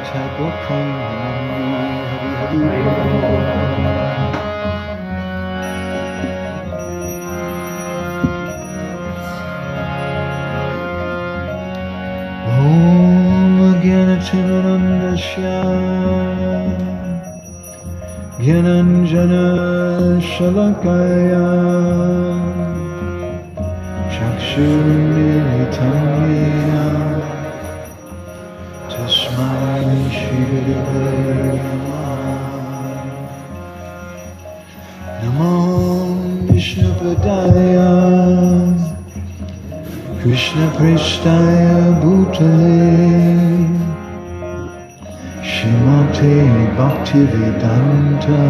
type of poem. Hari Om Gyanatinandasya Gyananjana Shalakaya Chakshurmilitamena Tasmai Shri Gurave Namah. Namo Vishnupadaya Krishna Prestaya Bhutale Shrimate Bhaktivedanta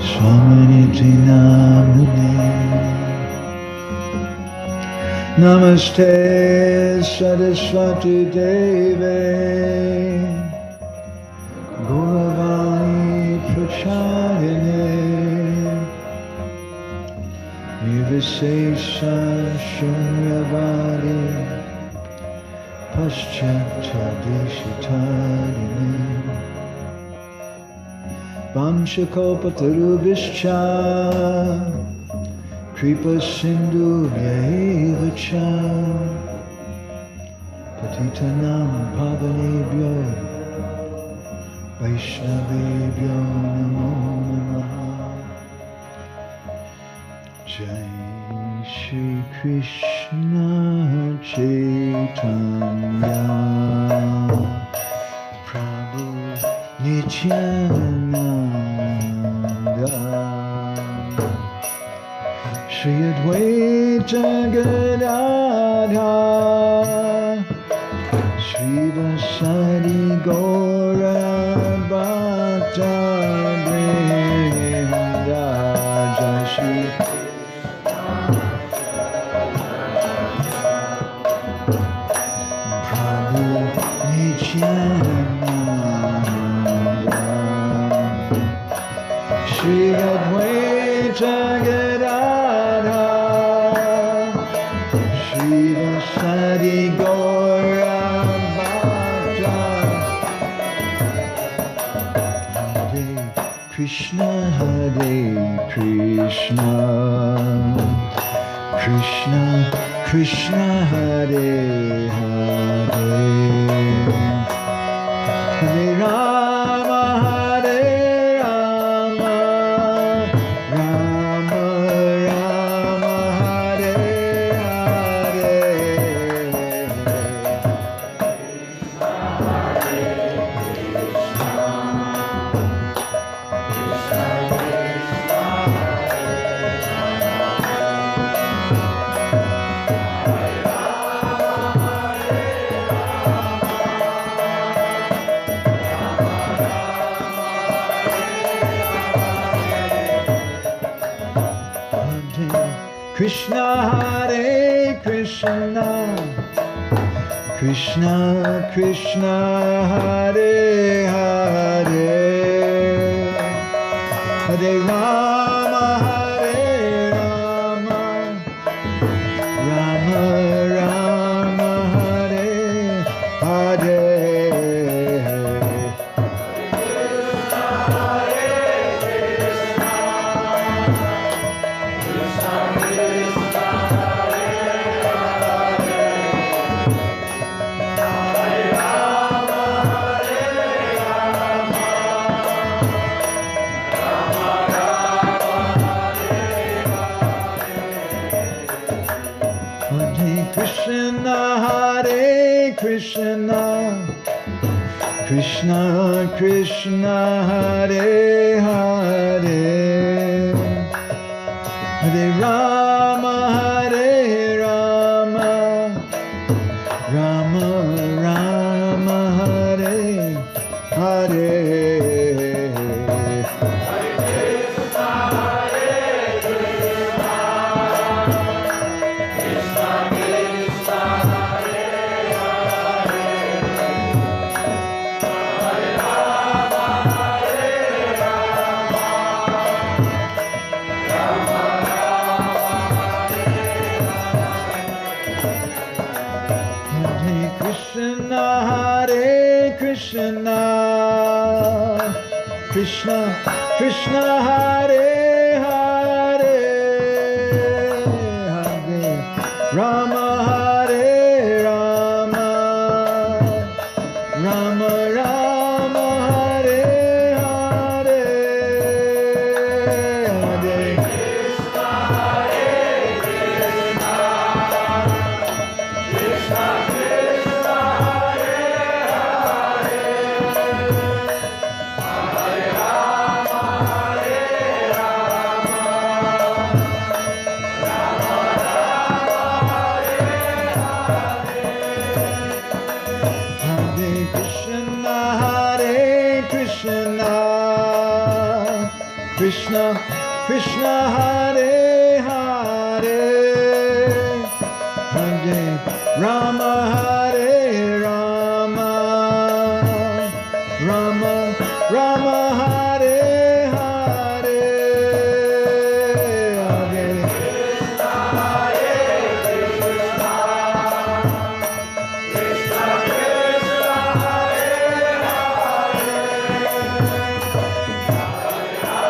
Swaminiti Namune. Namaste Saraswati Deve Gauravani Pracharine Nirvisesha Shunyavadi Paschatya Deshitarine Vamshakalpatarubhischa Kripa Sindhu Vyaevacha Patitanam Pavanebhyo Vaishnavebhyo Namo Namaha. Jai Shri Krishna Chaitanya Prabhu Nityananda Shri Advaita Gadadhar Shri Vasari Gaura Bhakta Vrinda Jai Shri Prabhu Nityananda Shri Advaita Gadadhar Shri Vasari Gaura Bhakta Hare Krishna Hare Krishna Krishna Krishna Hare Hare Hare Rama Hare Rama Rama Rama Hare Hare Krishna Hare Krishna Krishna Krishna Hare Hare Hare Rama Hare Rama Rama Rama Hare Hare Krishna Hare Krishna Krishna Krishna Hare Hare Hare Rama Hare Rama Rama Rama Hare Hare Krishna, Krishna Krishna Hare Hare, Hare Rama Hare Rama, Rama Rama Hare Hare, Hare Krishna Hare Krishna, Krishna Krishna Hare Hare, Hare Rama Hare Rama, Rama Rama Hare Hare, Hare Krishna Hare Krishna, Krishna Krishna Hare Hare, Hare Rama Hare Rama, Rama Rama Hare Hare, Hare Krishna Hare Krishna, Krishna Krishna Hare Hare, Hare Rama Hare Rama,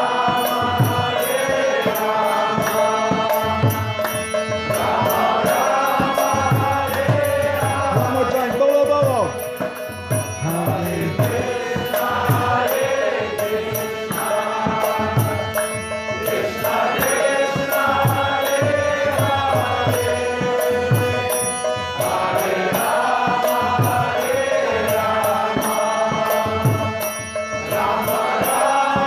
Rama Rama Hare Hare. One more time, bolo bolo. Hare Krishna Hare Krishna, Krishna Krishna Hare Hare, Hare Rama Hare Rama, Rama Rama Hare Hare.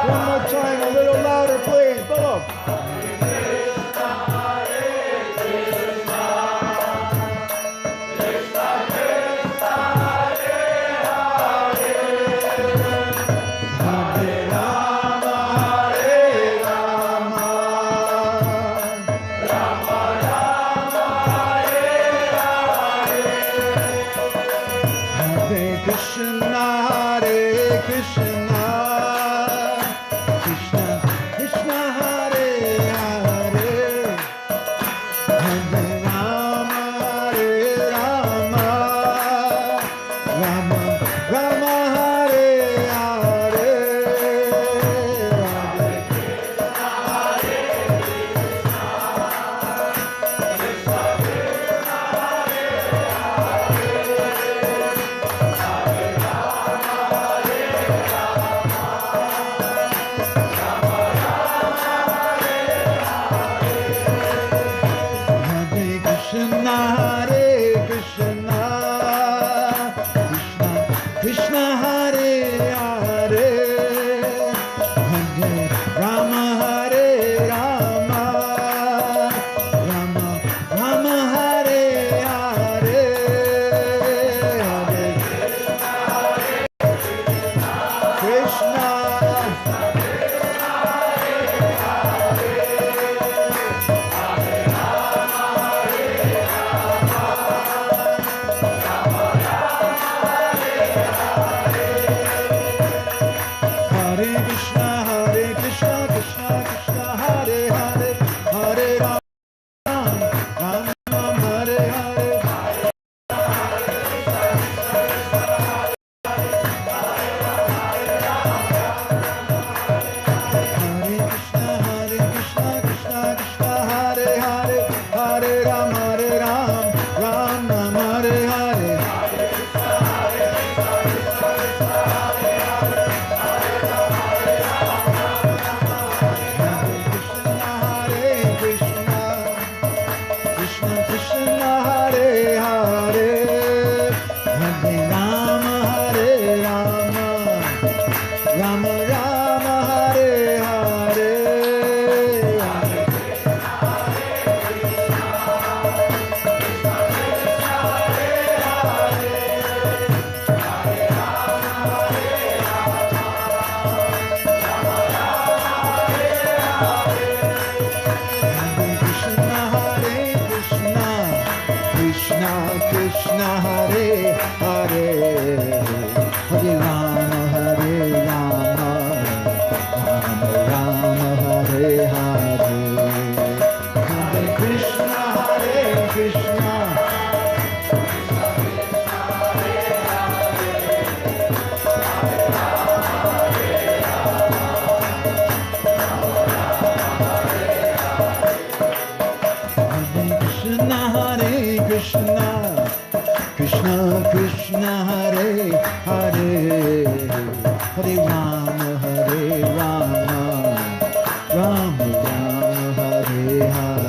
One more time, a little louder, please. Bolo. Krishna Hare Krishna, Krishna Krishna Hare Hare, Hare Rama Hare Rama, Rama Rama Hare Hare, Hare Krishna Hare Krishna, Krishna Krishna Hare Hare, Hare Rama Hare Rama, Rama Rama Hare Hare, Hare Krishna Hare Krishna, Krishna Krishna Hare Hare, Hare Rama Hare Rama, Krishna Krishna Hare Hare Hare Rama Hare Rama Rama Rama Hare Hare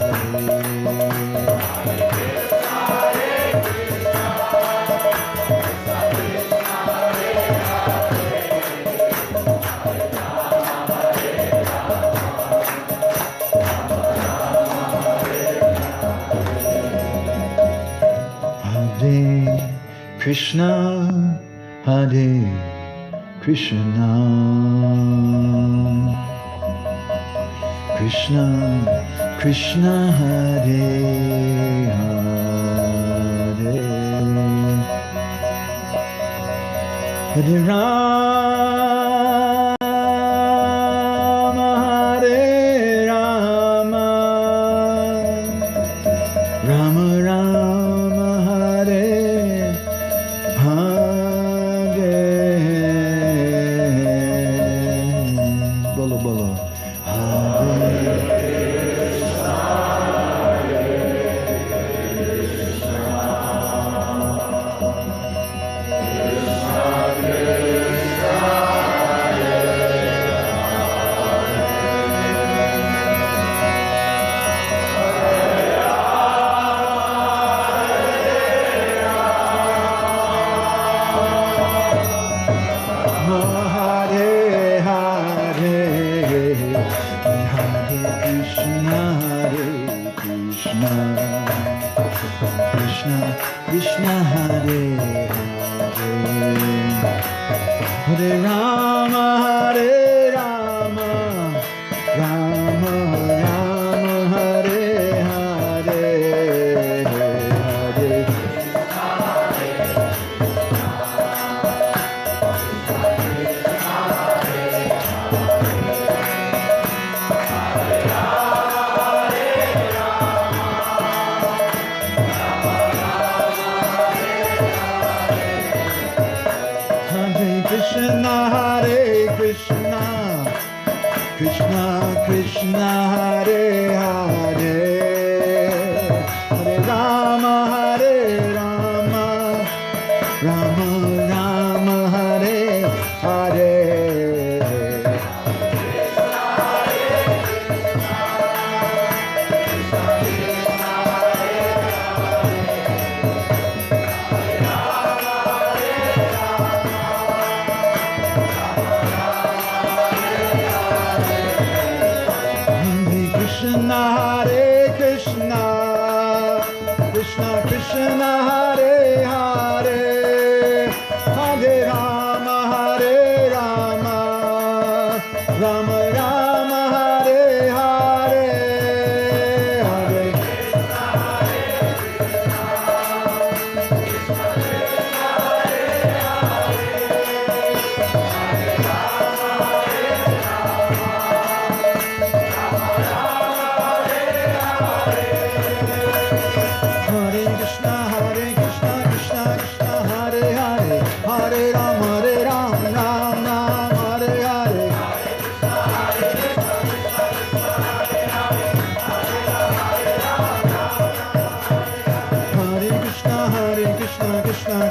Krishna Hare Krishna Krishna Krishna Hare Hare Hare Rama Hare Rama Rama Rama Hare Hare Bolo Bolo Hare Krishna Krishna Hare Hare Hare Rama Hare Rama Rama Rama Hare Hare Hare Krishna Hare Krishna Krishna Krishna Hare Hare Hare Rama Hare Rama Rama Rama Hare Hare Krishna Hare Krishna Krishna Krishna Hare Hare Hare Rama Hare Rama Rama Rama Hare Hare Hare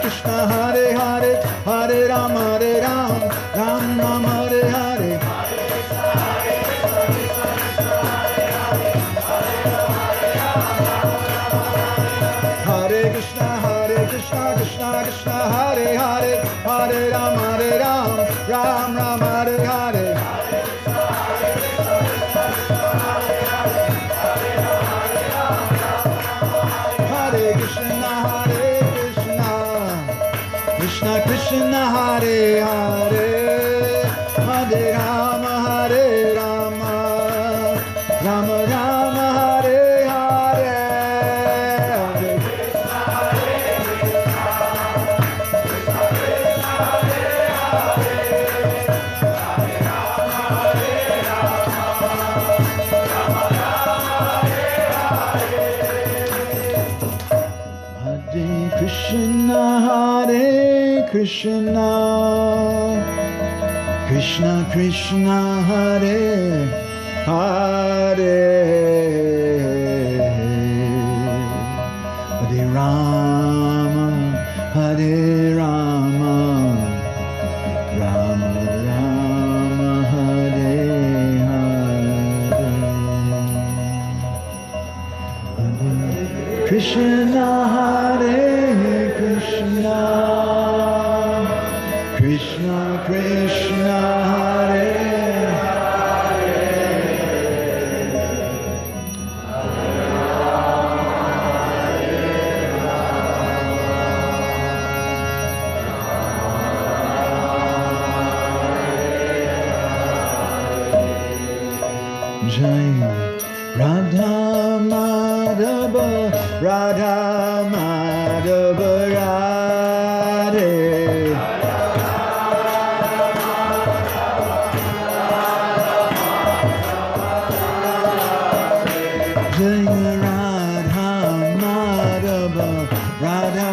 Krishna Hare Hare Hare Ram Ram Ram Hare Hare Hare Krishna Krishna Krishna Hare Hare Hare Ram Ram Ram Hare Hare Hare Krishna Krishna Krishna Hare Hare Hare Rama Rama Rama Hare Hare Hare Krishna Hare Krishna Krishna Krishna Hare Hare Hare Rama Hare Rama, Rama Rama, Hare Hare. Krishna, Hare Krishna, Krishna Krishna, Hare Jai Radha Madhava, Radha Madhava Radhe. Jai Radha Madhava, Radha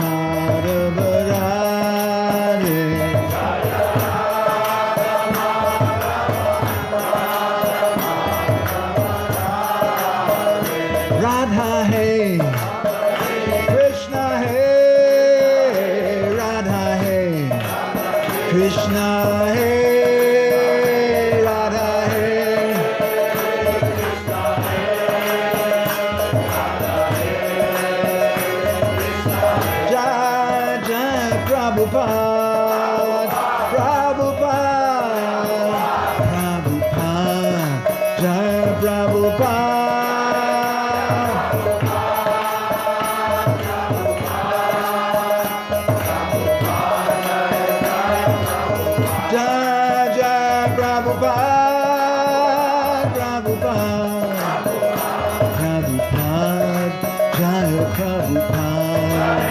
Madhava Radhe. Radha hey, Krishna hey, Radha hey, Krishna hey, Radha hey, Jai Jai Prabhupada, Prabhupada, Prabhupada, Jai Prabhupada. Prabhupada, Prabhupada, Jaya Prabhupada.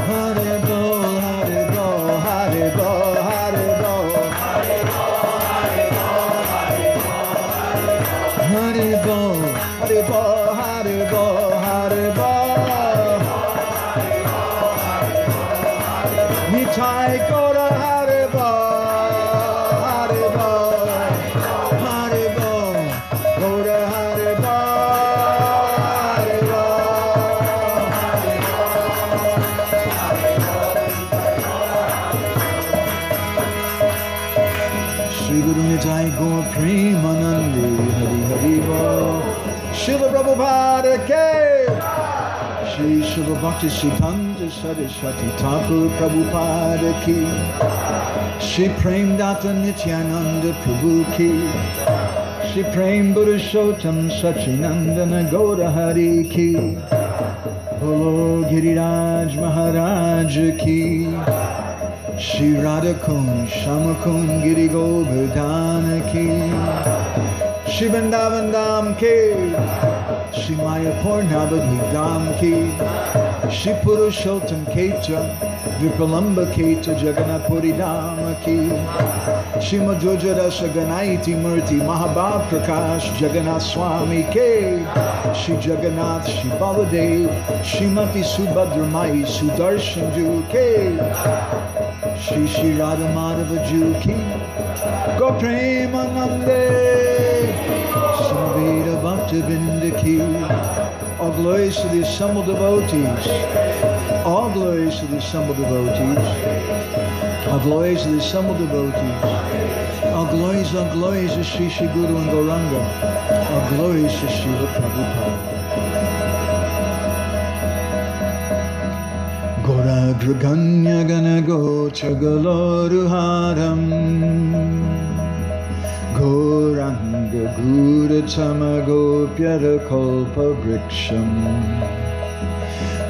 Hare Bol, Hare Bol, Hare Bol, Hare Bol. Hare Bol, Hare Bol, Hare Bol, Hare Bol. Нітай Ґауранґа, Hare Bol, Hare Bol, Hare Bol, Ґауранඝা, Hare Bol, Hare Bol. Shri Guru Нітай Ґауранґа Premanande, Hari Hari Bol. Srila Prabhupada Ke. Shri Srila Bhakti Siddhanta Saraswati Thakur Prabhupada Ki. Shri Prem Data Nityananda Prabhu Ki. Shri Prem Purushottam Sachinandana Gaura Hari Ki. Bolo Giriraj Maharaj Ki. Shri Radha Kund Shama Kund Giri Govardhan Ki. Shri Vrindavan Dham Ki. Shri Mayapur Navadvip Dham Ki. Shri Purushottam Keta Vipalamba Keta Jagannath Puri Dham Ki. Shri Madhurja Rasa Ganaiti Murti Mahabhav Prakash Jagannath Swami Ki. Shri Jagannath Shri Baladev Shrimati Subhadramai Sudarshan Ju Ki. Shri Shri Radha Madhava Ju Ki. Go Premanande Samveda Bhaktivinda Ki. All glories to the assembled devotees. All glories to the assembled devotees. All glories to the assembled devotees. All glories to Shri Shri Guru and Ґауранඝа. All glories to Srila Prabhupada. Gauragraganya Gana Gocha Galoruharam Ghoranga Gurachama Gopyara Kalpa Vriksham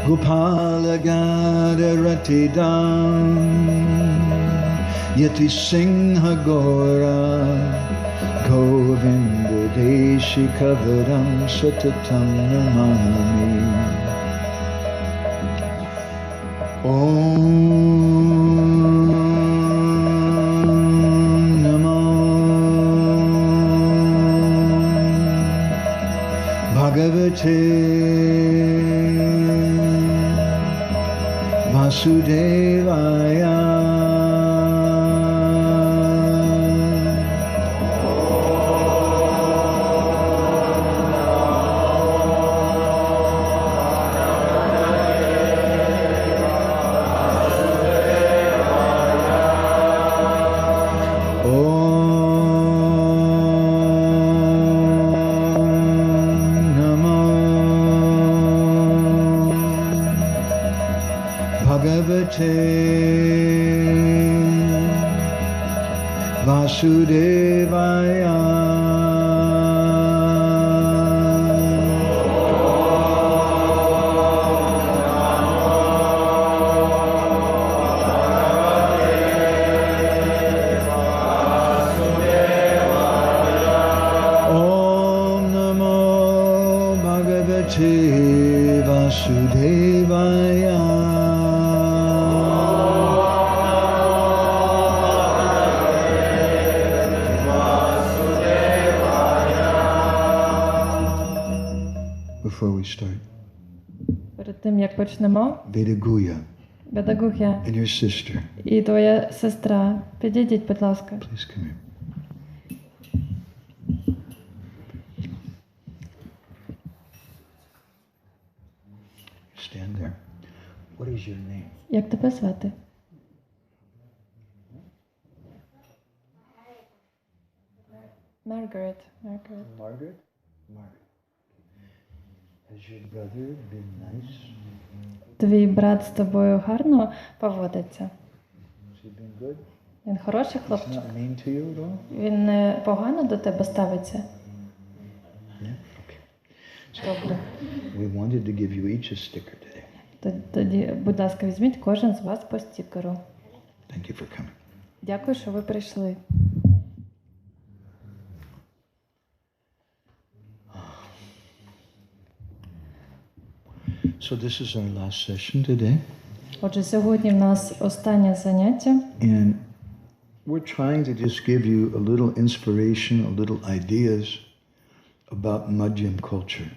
Gopala Gada Ratidam Yati Singha Gora Govinda Deshi Kavaram Satatam Namami Om Namo Bhagavate Vasudevaya. Vasudevaya. Om Namo Bhagavate Vasudevaya. Before we start, Перед тим, як почнемо, Vedaguya Ведагухя and your sister, і твоя сестра, підійдіть, будь ласка. please come here. Stand there. What is your name? Як тебе звати? Маргарет. Margaret? Margaret. Has your brother been nice? Твій брат з тобою гарно поводиться? Has he been good? Він хороший He's хлопчик? not mean to you at all? Він не погано до тебе ставиться? Yeah? Okay. Добре. We wanted to give you each a sticker today. Тоді, будь ласка, візьміть кожен з вас по стікеру. Thank you for coming. Дякую, що ви прийшли. So this is our last session today. Отже, сьогодні в нас останнє заняття. And we're trying to just give you a little inspiration, a little ideas about Madhyam culture.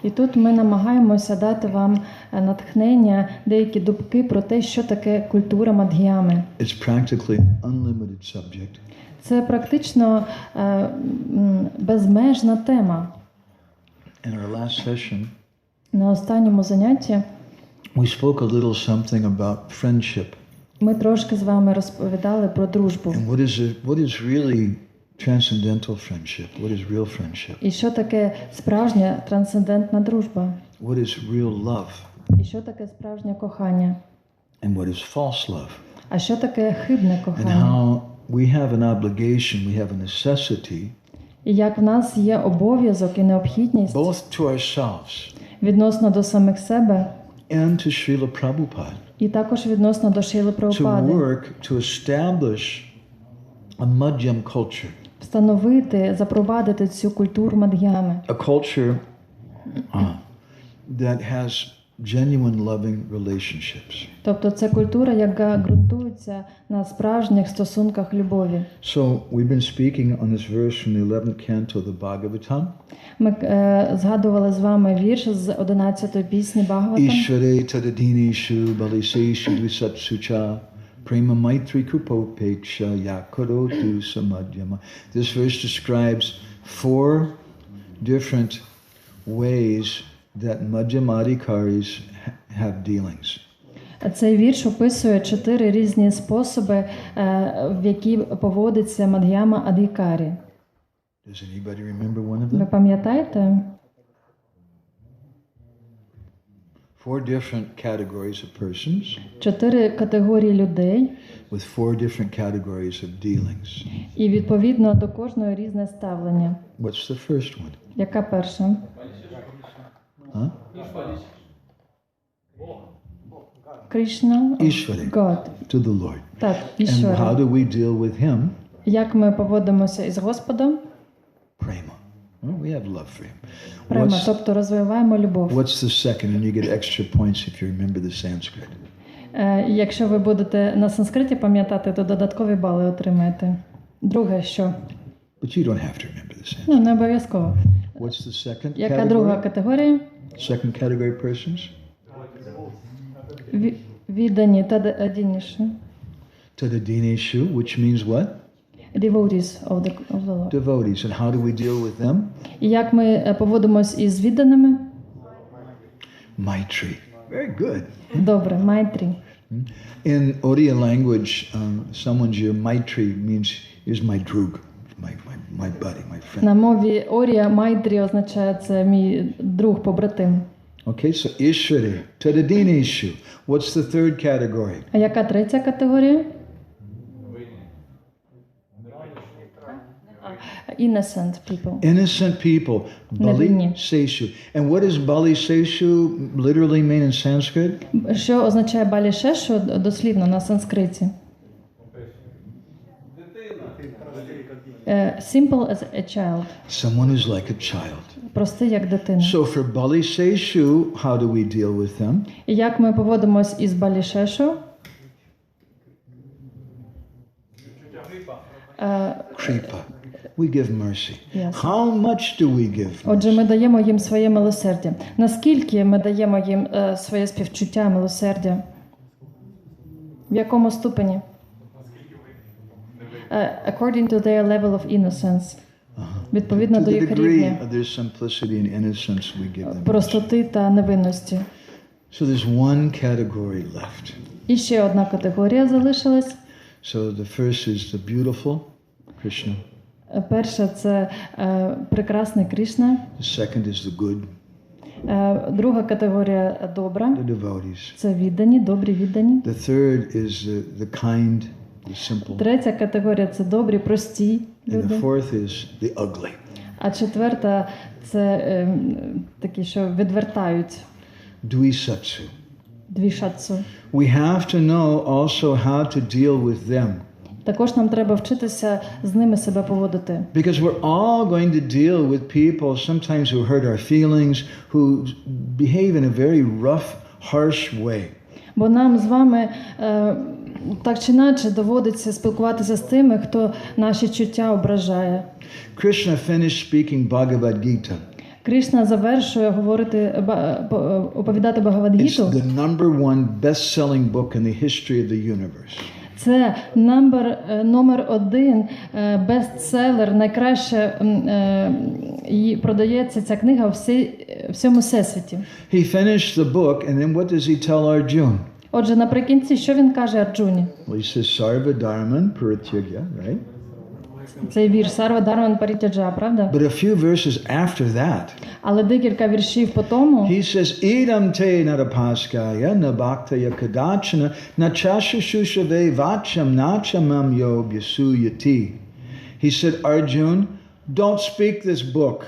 І тут ми намагаємося дати вам натхнення, деякі думки про те, що таке культура Мадх'ями. It's practically an unlimited subject. Це практично безмежна тема. In our last session, На останньому занятті we spoke a little something about friendship. ми трошки з вами розповідали про дружбу. And what is really transcendental friendship? What is real friendship? І що таке справжня трансцендентна дружба? What is real love? І що таке справжнє кохання? And what is false love? А що таке хибне And кохання? how we have an obligation, we have a necessity, І як в нас є обов'язок і необхідність both to ourselves відносно до самих себе, and to Srila Prabhupada, і також відносно до Шріли to Прабхупади, work to establish a Madhyam culture, встановити, запровадити цю культуру Мадх'ями. a culture that has genuine loving relationships. Тобто це культура, яка ґрунтується на справжніх стосунках любові. So we've been speaking on this verse from the 11th canto of the Bhagavatam. Ми згадували з вами вірш з 11-ї пісні Бхагаватам. Ishvare tadadinishu baliseshu dvisatsucha prema maitri kupopeksha yakarotu samadhyama. This verse describes 4 different ways that madhyamadhikaris have dealings. Цей вірш описує 4 різні способи, в які поводиться Мадх'яма Адhikari. Does anybody remember one of Ви them? пам'ятаєте? 4 different categories of persons 4 категорії людей, with 4 different categories of dealings. і відповідно до кожної різне ставлення. What's the first one? Яка перша? Huh? Кришна? Ішварі. God. To the Lord. Так, And how Ішвара. do we deal with Him? Як ми поводимося із Господом? Prema. Well, we have love for Him. Према, тобто розвиваємо любов. What's the second? And you get extra points if you remember the Sanskrit. Якщо ви будете на санскриті пам'ятати, то додаткові бали отримаєте. Друге, що? But you don't have to remember the Sanskrit. Не обов'язково. What's the second Яка друга category? категорія? Second category persons? Віддані та адініші. Tadadineshu, which means what? Devotees of the Lord. Devotees. And how do we deal with them? І як ми поводимось із відданими? Maitri. Very good. Добре, майтрі. In Oriya language, someone's your Maitri means is my drug, my buddy, my friend. На мові Орія майтрі означає це мій друг, побратим. Okay, so Ishwari, Tadadineshu. What's the third category? А яка третя категорія? Innocent people. Innocent people. Bali Seshu. And what does Bali Seshu literally mean in Sanskrit? Що означає балі шешу дослівно на санскриті? Simple as a child. Someone who's like a child. Простий як дитина. So for Bali Seshu, how do we deal with them? І як ми поводимось із балі шешу? Kripa. We give mercy. Yes. How much do we give? Отже, ми даємо їм своє милосердя. Наскільки ми даємо їм своє співчуття, милосердя? В якому ступені? According to their level of innocence. Відповідно To до the їх degree рівня of their simplicity and innocence, we give them. простоти та невинності. So there's one category left. І ще одна категорія залишилась. So the first is the beautiful, Krishna. Перша – це прекрасний Кришна. The second is the good, Друга категорія – добра. the devotees. Це віддані, добрі віддані. The third is the kind, the simple. Третя категорія – це добрі, прості And the люди. fourth is the ugly. А четверта – це такі, що відвертають. Dvisatsu. Двішатсу. We have to know also how to deal with them. Також нам треба вчитися з ними себе поводити. Because we're all going to deal with people sometimes who hurt our feelings, who behave in a very rough, harsh way. Бо нам з вами так чи інакше доводиться спілкуватися з тими, хто наші чуття ображає. Krishna finished speaking Bhagavad Gita. Кришна завершує оповідати It's Бхагавад-гіту. the number one best-selling book in the history of the universe. Це номер один бестселер, найкраще продається ця книга у всьому всесвіті. He finished the book, and then what does he tell Arjuna? Отже, наприкінці, що він каже Арджуні? Well, he says, Sarva Dharman Parityagya, right? Цей вірш Сарва Дharman Паритяджа, правда? But a few verses after that, Але декілька віршів по тому he says, Idam te narapaskaya nabhaktaya kadachana nachashushushave vacham nachamam yo yasuyati. He said, Arjun, don't speak this book.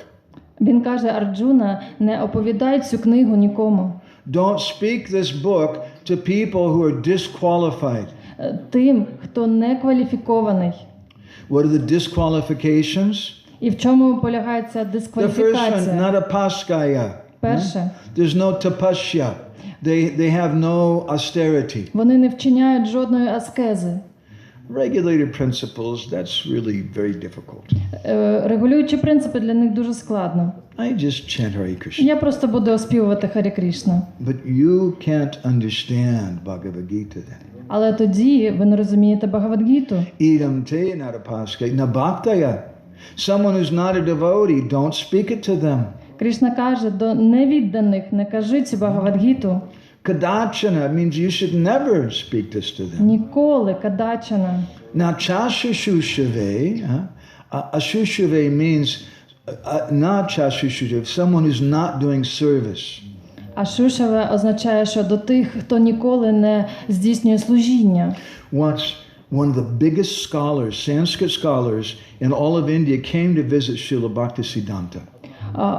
він каже Арджуна, не оповідай цю книгу нікому. Don't speak this book to people who are disqualified. Тим, хто не кваліфікований. What are the disqualifications? І в чому полягає ця The first one, дискваліфікація? narapaskaya. Перше, There's no tapasya. They have no austerity. вони не вчиняють жодної аскези. Regulator principles, that's really very difficult. Регулюючі принципи для них дуже складно. I just chant Hare Krishna. Я просто буду оспівувати Харі Кришна. But you can't understand Bhagavad Gita then. Але тоді ви не розумієте Бхагавад-гіту. Idam te narapaskaya nabhaktaya. Someone who's not a devotee, don't speak it to them. Кришна каже, до невідданих не кажи цю Бхагавад-гіту. Kadachana means you should never speak this to them. Ніколи, кадачана. Now, chashushushave, ashushave means not chashushushave, someone who's not doing service. А Шушаве означає, що до тих, хто ніколи не здійснює служіння. Once, one of the biggest scholars, Sanskrit scholars in all of India came to visit Srila Bhaktisiddhanta.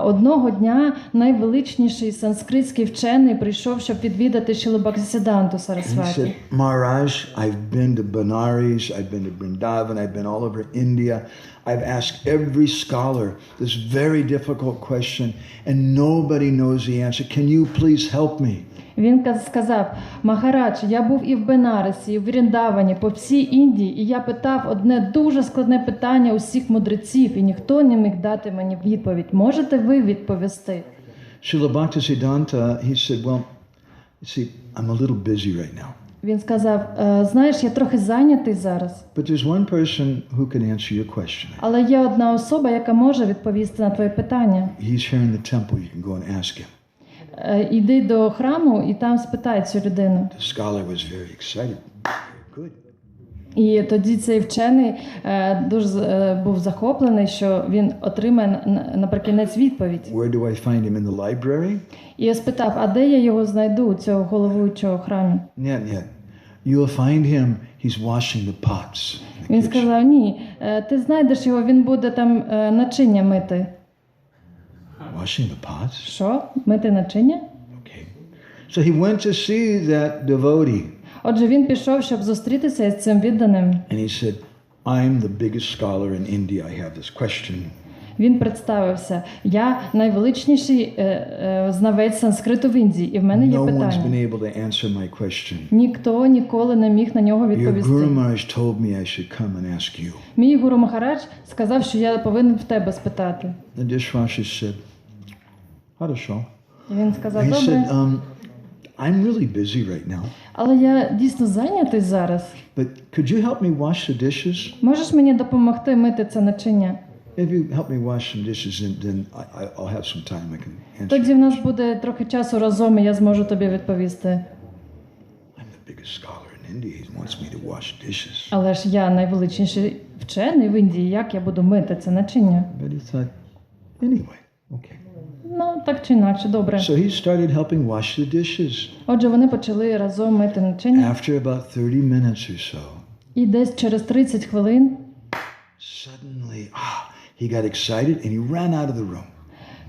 Одного дня найвеличніший санскритський вчений прийшов, щоб відвідати Шрілу Бхактисиддханту And he Сарасваті. said, Maharaj, I've been to Benares, I've been to Vrindavan, I've been all over India. I've asked every scholar this very difficult question and nobody knows the answer. Can you please help me? Він сказав, Махарадж, я був і в Бенаресі, і в Вріндавані, по всій Індії, і я питав одне дуже складне питання усіх мудреців, і ніхто не міг дати мені відповідь. Можете ви відповісти? Srila Bhaktisiddhanta, he said, well, You see, I'm a little busy right now. Він сказав, знаєш, я трохи зайнятий зараз. But there's one person who can answer your question. Але є одна особа, яка може відповісти на твоє питання. He's here in the temple. You can go and ask him. Іди до храму і там спитай цю людину. The scholar was very excited. Good. І тоді цей вчений дуже був захоплений, що він отримає наприкінець відповідь. Where do I find him in the library? І я спитав, а де я його знайду, цього головуючого храму? Нет. You'll find him. He's washing the pots. Він сказав, ні, ти знайдеш його, він буде там начиння мити. Washing the pots? Що? Мити начиння? Okay. So he went to see that devotee. Отже, він пішов, щоб зустрітися з цим відданим. And he said, I'm the biggest scholar in India. I have this question. Він представився. Я найвеличніший знавець санскриту в Індії, і в мене є No one's питання. been able to answer my question. Ніхто ніколи не міг на нього Your відповісти. Guru Maharaj told me I should come and ask you. Мій Гуру Махарадж сказав, що я повинен в тебе спитати. The dishwasher said, хорошо. І він сказав, He добре, said, I'm really busy right now. але я дійсно зайнятий зараз. But could you help me wash the dishes? Можеш мені допомогти мити це начиння? If you help me wash some dishes, then I'll have some time. I can answer. Тоді в нас буде трохи часу разом, і я зможу тобі відповісти. I'm the biggest scholar in India. He wants me to wash dishes. Але ж я найвеличніший вчений в Індії, як я буду мити це начиння? But he thought, anyway, okay. Ну, так чи інакше, добре. So he started helping wash the dishes. Отже, вони почали разом мити начиння. After about 30 minutes or so, І десь через 30 хвилин suddenly, he got excited and he ran out of the room.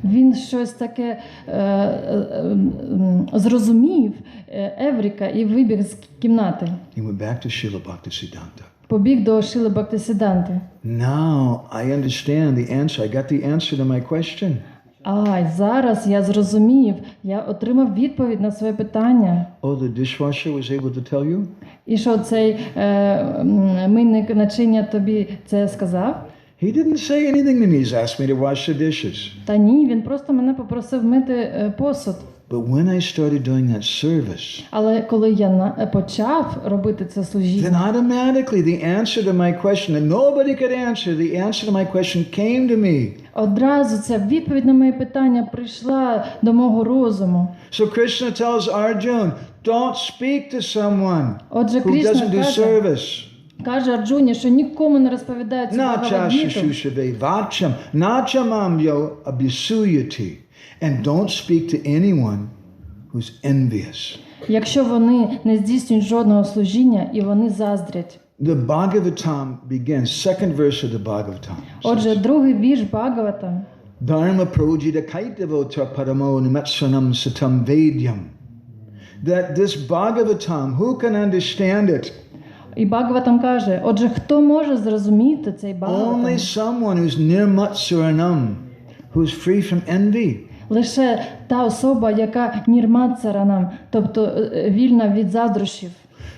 він щось таке зрозумів, Евріка, і вибіг з кімнати. He went back to Srila Bhaktisiddhanta. Побіг до Шріли Бхактисіданти. Now I understand the answer. I got the answer to my question. Зараз я зрозумів, я отримав відповідь на своє питання. Oh, the dishwasher was able to tell you? І що цей мийник начиння тобі це сказав? He didn't say anything to me. He's asked me to wash the dishes. Та ні, він просто мене попросив мити посуд. But when I started doing that service, Але коли я почав робити це then служіння, automatically the answer to my question that nobody could answer, the answer to my question came to me. одразу ця відповідь на моє питання прийшла до мого розуму. So Krishna tells Arjuna, don't speak to someone Отже, who Кришна doesn't do service. каже Арджуні, що нікому не розповідає цю Нача Бхагавад-гіту. shushave vacham, nachamamyo abhisuyati. And don't speak to anyone who's envious. Якщо вони не здійснюють жодного служіння і вони заздрять. The Bhagavatam begins, second verse of the Bhagavatam. Отже, другий вірш Бхагавата. Dharma projita kaitavota paramo nimatsanam satam vedyam. That this Bhagavatam, who can understand it? І Бхагаватам каже, отже, хто може зрозуміти цей Бхагаватам? Only someone who's nirmatsaranam, who's free from envy. Лише та особа, яка нірматсаранам, тобто вільна від заздрощів.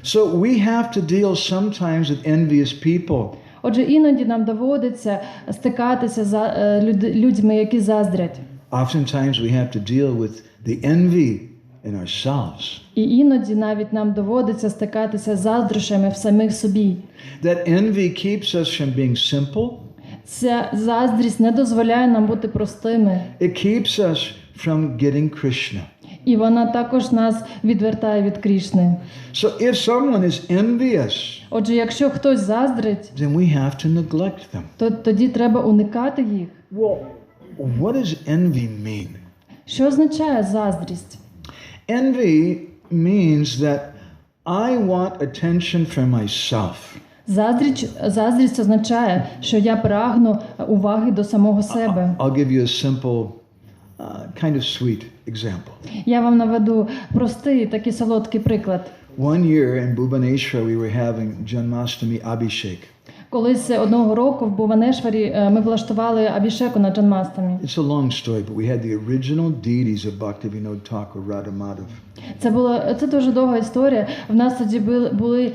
So we have to deal sometimes with envious people. Отже, іноді нам доводиться стикатися з людьми, які заздрять. Oftentimes we have to deal with the envy in ourselves. І іноді навіть нам доводиться стикатися з заздрощами в самих собі. That envy keeps us from being simple. Ця заздрість не дозволяє нам бути простими. It keeps us from getting Krishna. І вона також нас відвертає від Крішни. So if someone is envious, Отже, якщо хтось заздрить, then we have to neglect them. то тоді треба уникати їх. Well, what does envy mean? Що означає заздрість? Envy means that I want attention for myself. Заздрість означає, що я прагну уваги до самого себе. I'll give you a simple, kind of sweet example. Я вам наведу простий, такий солодкий приклад. One year in Bhubaneswar we were having Janmashtami Abhishek. Колись одного року в Буванешварі ми влаштували абішеку на Джанмастамі. It's a long story, but we had the original deities of Bhaktivinoda Thakur, Radha Madhav. Це дуже довга історія. В нас тоді були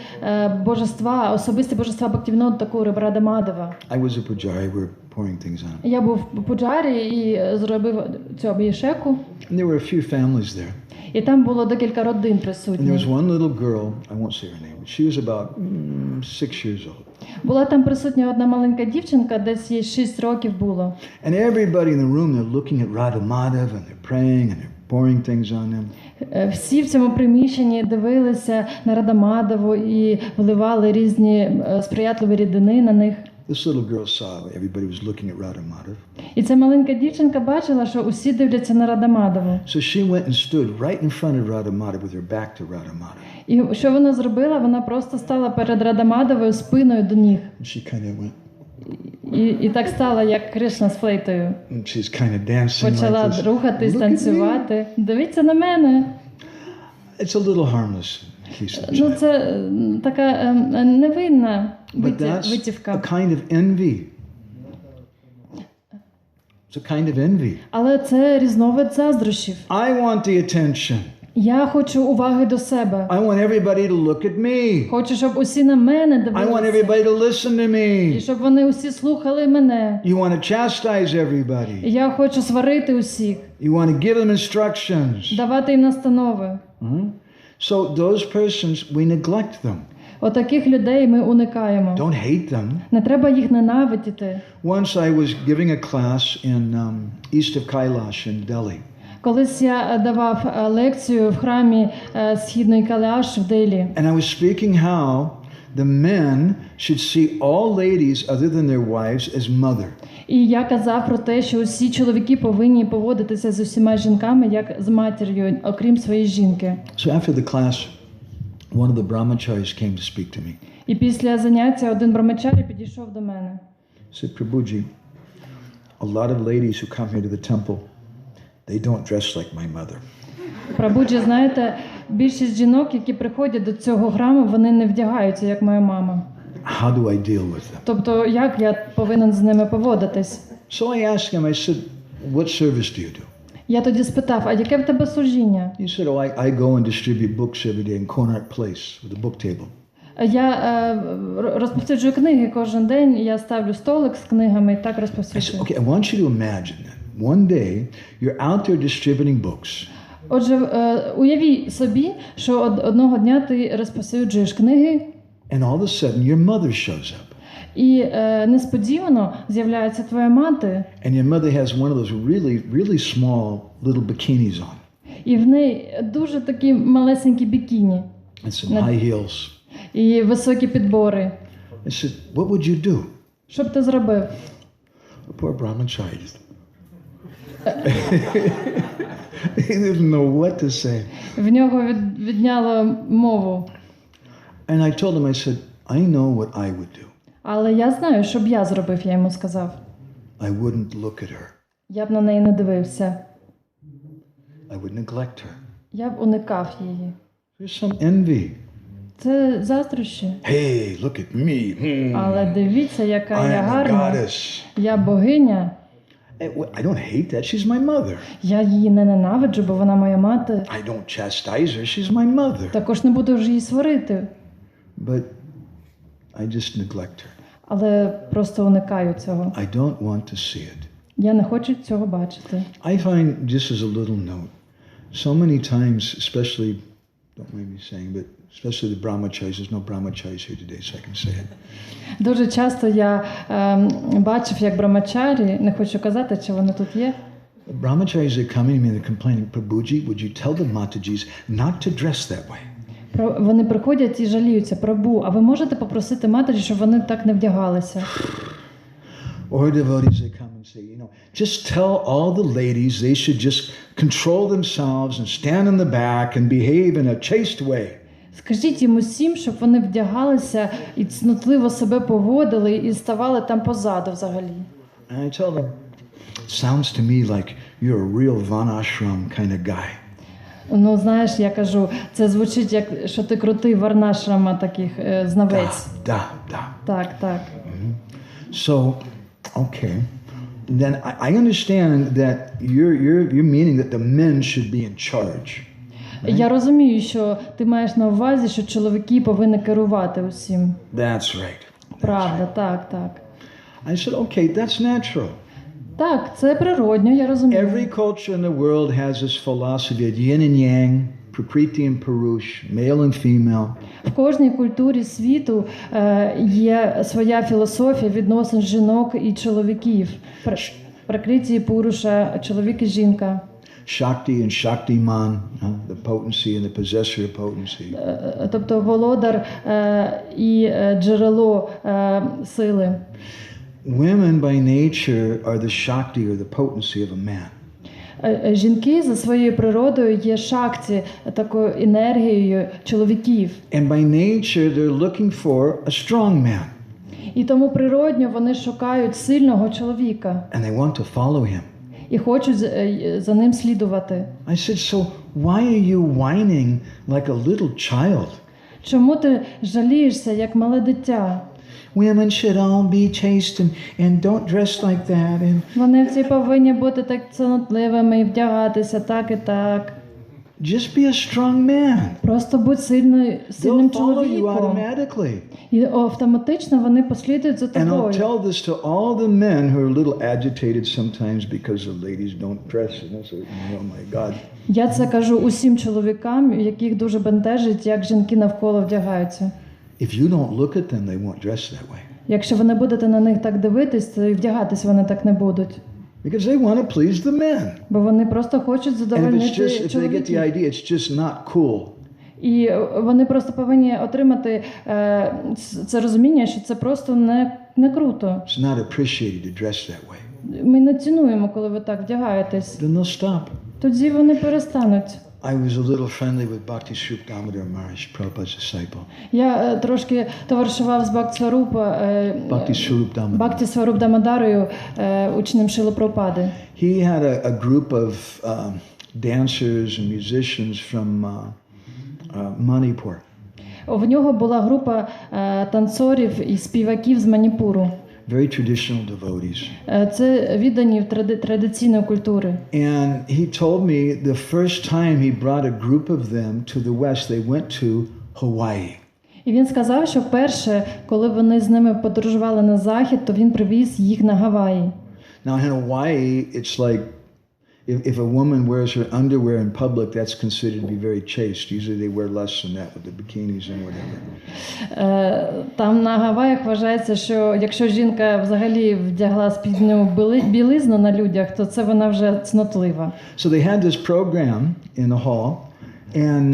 божества, особисті божества Бхактивінода Такури, Рада Мадава. I was a pujari. pouring things on him. Я був в пуджарі і зробив цю аб'єшеку. And there were a few families there. І там було декілька родин And there присутніх. was one little girl, I won't say her name, but she was about 6 years old. Була там присутня одна маленька дівчинка, десь їй 6 років було. And everybody in the room, they're looking at Radha Madhav and they're praying and they're pouring things on them. Всі в цьому приміщенні дивилися на Радамадову і вливали різні сприятливі рідини на них. This little girl saw everybody was looking at Radha Madhav. І ця маленька дівчинка бачила, що усі дивляться на Радамадову. So she went and stood right in front of Radha Madhav with her back to Radha Madhav. І що вона зробила? Вона просто стала перед Радамадовою спиною до ніг. And she kind of went, І так стала, як Кришна з флейтою. and she's kind of dancing Почала like this. рухатись, Look at me. танцювати. Дивіться на мене. It's a little harmless, he said. Ну, це така невинна But that's витівка. a kind of envy. It's a kind of envy. Але це різновид заздрощів. I want the attention. Я хочу уваги до себе. I want everybody to look at me. Хочу, щоб усі на мене I want дивилися. everybody to listen to І me. щоб вони усі слухали мене. You want to chastise everybody. Я хочу сварити усіх, You want to give them instructions. давати їм настанови. So those persons, we neglect them. Отаких людей ми уникаємо. Don't hate them. Не треба їх ненавидіти. Once I was giving a class in east of Kailash in Delhi. Колись я давав лекцію в храмі Східної Кайляш в Делі. And I was speaking how the men should see all ladies other than their wives as mother. І я казав про те, що усі чоловіки повинні поводитися з усіма жінками як з матір'ю, окрім своєї жінки. So after the class, one of the brahmacharis came to speak to me. І після заняття один брамачарі підійшов до мене. He said, Prabhuji, a lot of ladies who come here to the temple, they don't dress like my mother. Прабуджі, знаєте, більшість жінок, які приходять до цього храму, вони не вдягаються, як моя мама. How do I deal with them? Тобто, як я повинен з ними поводитись? So I asked him, I said, what service do you do? Я тоді спитав, а яке в тебе служіння? He said, oh, I go and distribute books every day in Konark Place with a book table. Я розповсюджую книги кожен день, я ставлю столик з книгами і так I said, розповсюджую. okay, I want you to imagine that one day you're out there distributing books. Отже, уявіть собі, що одного дня ти розповсюджуєш книги, And all of a sudden your mother shows up. і несподівано з'являється твоя мати, And your mother has one of those really small little bikinis on. і в неї дуже такі малесенькі бікіні, And some high heels. і високі підбори. I said, what would you do? Що б ти зробив? The poor brahmachari just... He didn't know what to say. В нього відняло мову. And I told him, I said, I know what I would do. Але я знаю, що б я зробив, я йому сказав. I wouldn't look at her. Я б на неї не дивився. I would neglect her. Я б уникав її. There's some envy. Це заздрощі. Hey, look at me. Але дивіться, яка I я am a гарна. goddess. Я богиня. I don't hate that. She's my mother. Я її не ненавиджу, бо вона моя мати. I don't chastise her. She's my mother. Також не буду ж її сварити. But I just neglect her. Але просто уникаю цього. I don't want to see it. Я не хочу цього бачити. I find, just as a little note, so many times, especially, don't mind me saying, but especially the brahmacharis, there's no brahmacharis here today, so I can say it. Дуже часто я бачив, як брамачарі, не хочу казати, чи вони тут є. The brahmacharis are coming to me and they're complaining, Prabhuji, would you tell the Matajis not to dress that way? Вони приходять і жаліються, Прабу, а ви можете попросити матері, щоб вони так не вдягалися? Or devotees, they come and say, just tell all the ladies they should just control themselves and stand in the back and behave in a chaste way. Скажіть їм усім, щоб вони вдягалися і цнотливо себе поводили і ставали там позаду взагалі. And I tell them, it sounds to me like you're a real Vanashram kind of guy. Ну, знаєш, я кажу, це звучить як, що ти крутий варнашрама таких знавець. Da. Так. So, okay. Then I understand that you're meaning that the men should be in charge. Я розумію, що ти маєш на увазі, що чоловіки повинні керувати усім. That's right. Правда, так. I said, okay, that's natural. Так, це природньо, я розумію. Every culture in the world has this philosophy of yin and yang, prakriti and purush, male and female. В кожній культурі світу є своя філософія відносин жінок і чоловіків. Пракриті і пуруша, чоловік і жінка. Shakti and Shaktiman, the potency and the possessor of potency. Тобто володар і джерело сили. Women by nature are the Shakti or the potency of a man. Жінки за своєю природою є шакті, такою енергією чоловіків. And by nature they're looking for a strong man. І тому природньо вони шукають сильного чоловіка. And they want to follow him. І хочуть за ним слідувати. I said, so why are you whining like a little child? Чому ти жалієшся, як мале дитя? Women should all be chaste and don't dress like that. And Вони всі повинні бути так цнотливими і вдягатися так і так. just be a strong man. Просто будь сильним They'll follow you чоловіком. automatically. І автоматично вони послідують за And I'll тобою. tell this to all the men who are a little agitated sometimes because the ladies don't dress. And I say, oh my God. Я це кажу усім чоловікам, яких дуже бентежить, як жінки навколо вдягаються. If you don't look at them, they won't dress that way. Якщо ви не будете на них так дивитись, то і вдягатись вони так не будуть. Because they want to please the men. Бо вони просто хочуть And if задовольнити if they get the чоловіків. idea, it's just not cool. І вони просто повинні отримати це розуміння, що це просто не круто. It's not appreciated to dress that way. Ми не цінуємо, коли ви так вдягаєтесь. Then they'll stop. Тоді вони перестануть. I was a little friendly with Bhakti Swarup Damodar Maharaj, Prabhupada's disciple. Я трошки товаришував з Bhakti Swarup Damodar. Бхакті Сваруб Дамодарою, учнем Шріли Прабхупади. He had a group of dancers and musicians from Manipur. В нього була група танцорів і співаків з Маніпуру. Very traditional devotees. Це віддані традиційної культури. And he told me the first time he brought a group of them to the West, they went to Hawaii. І він сказав, що перше, коли вони з ними подорожували на захід, то він привіз їх на Гаваї. Now in Hawaii, it's like if a woman wears her underwear in public, that's considered to be very chaste. Usually they wear less than that with the bikinis and whatever. Там на Гаваях вважається, що якщо жінка взагалі вдягла спідню білизну на людях, то це вона вже цнотлива. So they had this program in the hall, and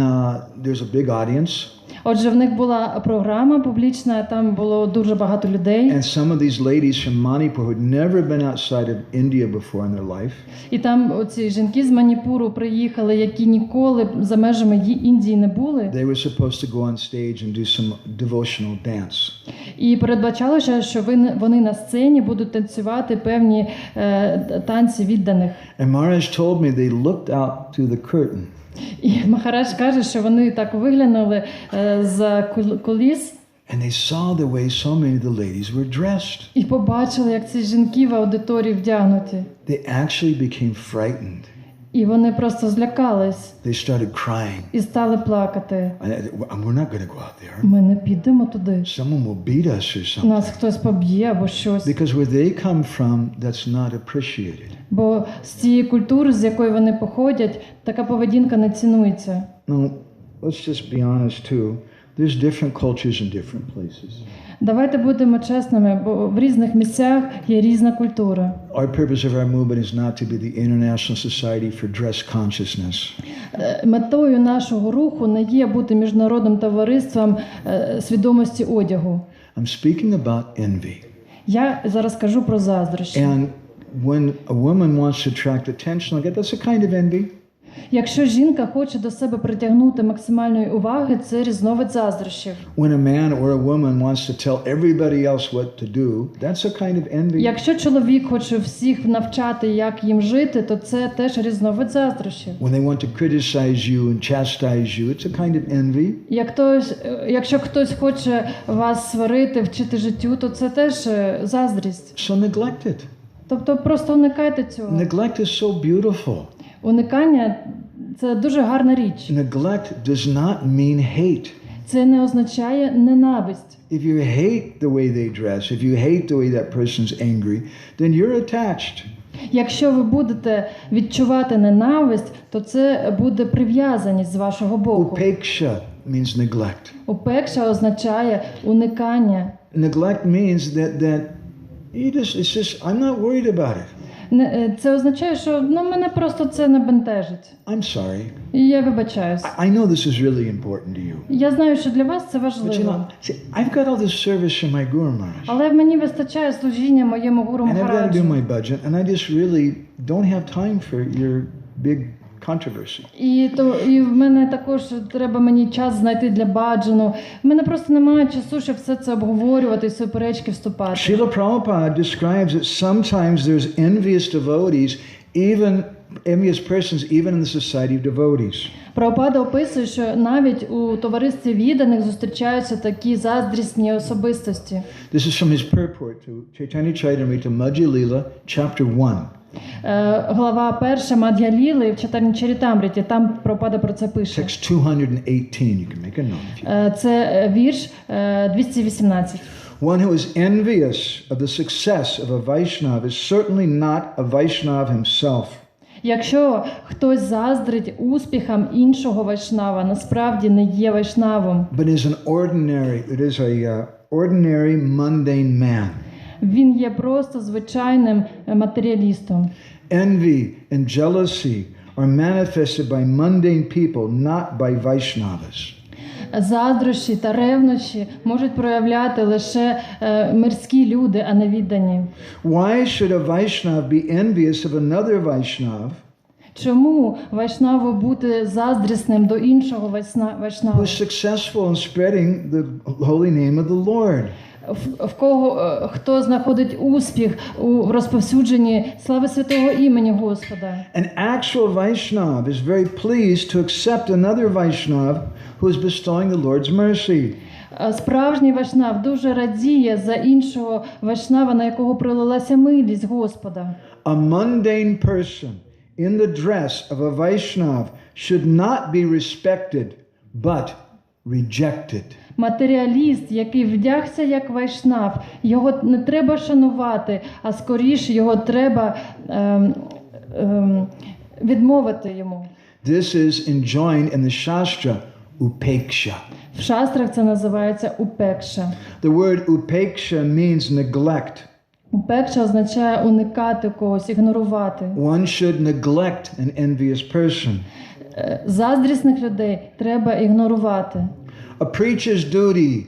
there's a big audience. Отже, в них була програма публічна, там було дуже багато людей. And some of these ladies from Manipur who had never been outside of India before in their life. І там оці жінки з Маніпуру приїхали, які ніколи за межами Індії не були. They were supposed to go on stage and do some devotional dance. І передбачалося, що вони на сцені будуть танцювати певні танці відданих. And Maharaj told me they looked out through the curtain. І Махарадж каже, що вони так виглянули з куліс. And they saw the way so many of the ladies were dressed. І побачили, як ці жінки в аудиторії вдягнуті. They actually became frightened. І вони просто злякались. They started crying. І стали плакати. We're not going to go out there. Ми не підемо туди. Someone will beat us or something. Нас хтось поб'є або щось. Because where they come from, that's not appreciated. Бо з цієї культури, з якої вони походять, така поведінка не цінується. Now, let's just be honest too. There's different cultures in different places. Давайте будемо чесними, бо в різних місцях є різна культура. Our purpose of our movement is not to be the International Society for Dress Consciousness. Метою нашого руху не є бути міжнародним товариством свідомості одягу. I'm speaking about envy. Я зараз кажу про заздрощі. And when a woman wants to attract attention, like that, that's a kind of envy. Якщо жінка хоче до себе притягнути максимальної уваги, це різновид заздрощів. When a man or a woman wants to tell everybody else what to do, that's a kind of envy. Якщо чоловік хоче всіх навчати, як їм жити, то це теж різновид заздрощів. When they want to criticize you and chastise you, it's a kind of envy. Якщо хтось хоче вас сварити, вчити життю, то це теж заздрість. So neglect it. Тобто просто уникайте цього. Neglect is so beautiful. Уникання – це дуже гарна річ. Neglect does not mean hate. Це не означає ненависть. If you hate the way they dress, if you hate the way that person's angry, then you're attached. Якщо ви будете відчувати ненависть, то це буде прив'язаність з вашого боку. Upeksha means neglect. Упекша означає уникання. Neglect means that it's just I'm not worried about it. Це означає, що мене просто це не бентежить. I'm sorry. І я вибачаюсь. I know this is really important to you. Я знаю, що для вас це But you важливо. know, see, I've got all this service from my Guru Maharaj. Але мені вистачає служіння моєму гуру And I've got to do Махараджу. my budget, and I just really don't have time for your big controversy. І в мене також треба мені час знайти для баджану. В мене просто немає часу, щоб все це обговорювати і суперечки вступати. Srila Prabhupada describes that sometimes there's envious devotees, envious persons even in the society of devotees. Прабхупада описує, що навіть у товаристві відданих зустрічаються такі заздрісні особистості. This is from his purport to Chaitanya Charitamrita Madhya Lila, chapter 1. Глава 1 Мад'я Ліли в Чайтанья Чарітамріті, там Прабхупада про це пише. Text 218, you can make a note if you Це вірш 218. One who is envious of the success of a Vaishnava is certainly not a Vaishnava himself. Якщо хтось заздрить успіхам іншого вайшнава, насправді не є вайшнавом. But is an ordinary mundane man. Він є просто звичайним матеріалістом. Envy and jealousy are manifested by mundane people, not by Vaishnavas. Заздрощі та ревнощі можуть проявляти лише мирські люди, а не віддані. Why should a Vaishnav be envious of another Vaishnav Чому вайшнаву бути заздрісним до іншого who вайшнава? is successful in spreading the holy name of the Lord? Хто знаходить успіх у розповсюдженні слави святого імені Господа? An actual Vaishnav is very pleased to accept another Vaishnav who is bestowing the Lord's mercy. Справжній вайшнав дуже радіє за іншого вайшнава, на якого пролилася милість Господа. A mundane person in the dress of a Vaishnav should not be respected, but rejected. Матеріаліст, який вдягся як вайшнав, його не треба шанувати, а скоріше його треба відмовити йому. This is enjoined in the Shastra, upeksha. В шастрах це називається упекша. The word upeksha means neglect. Упекша означає уникати когось, ігнорувати. One should neglect an envious person. Заздрісних людей треба ігнорувати. A preacher's duty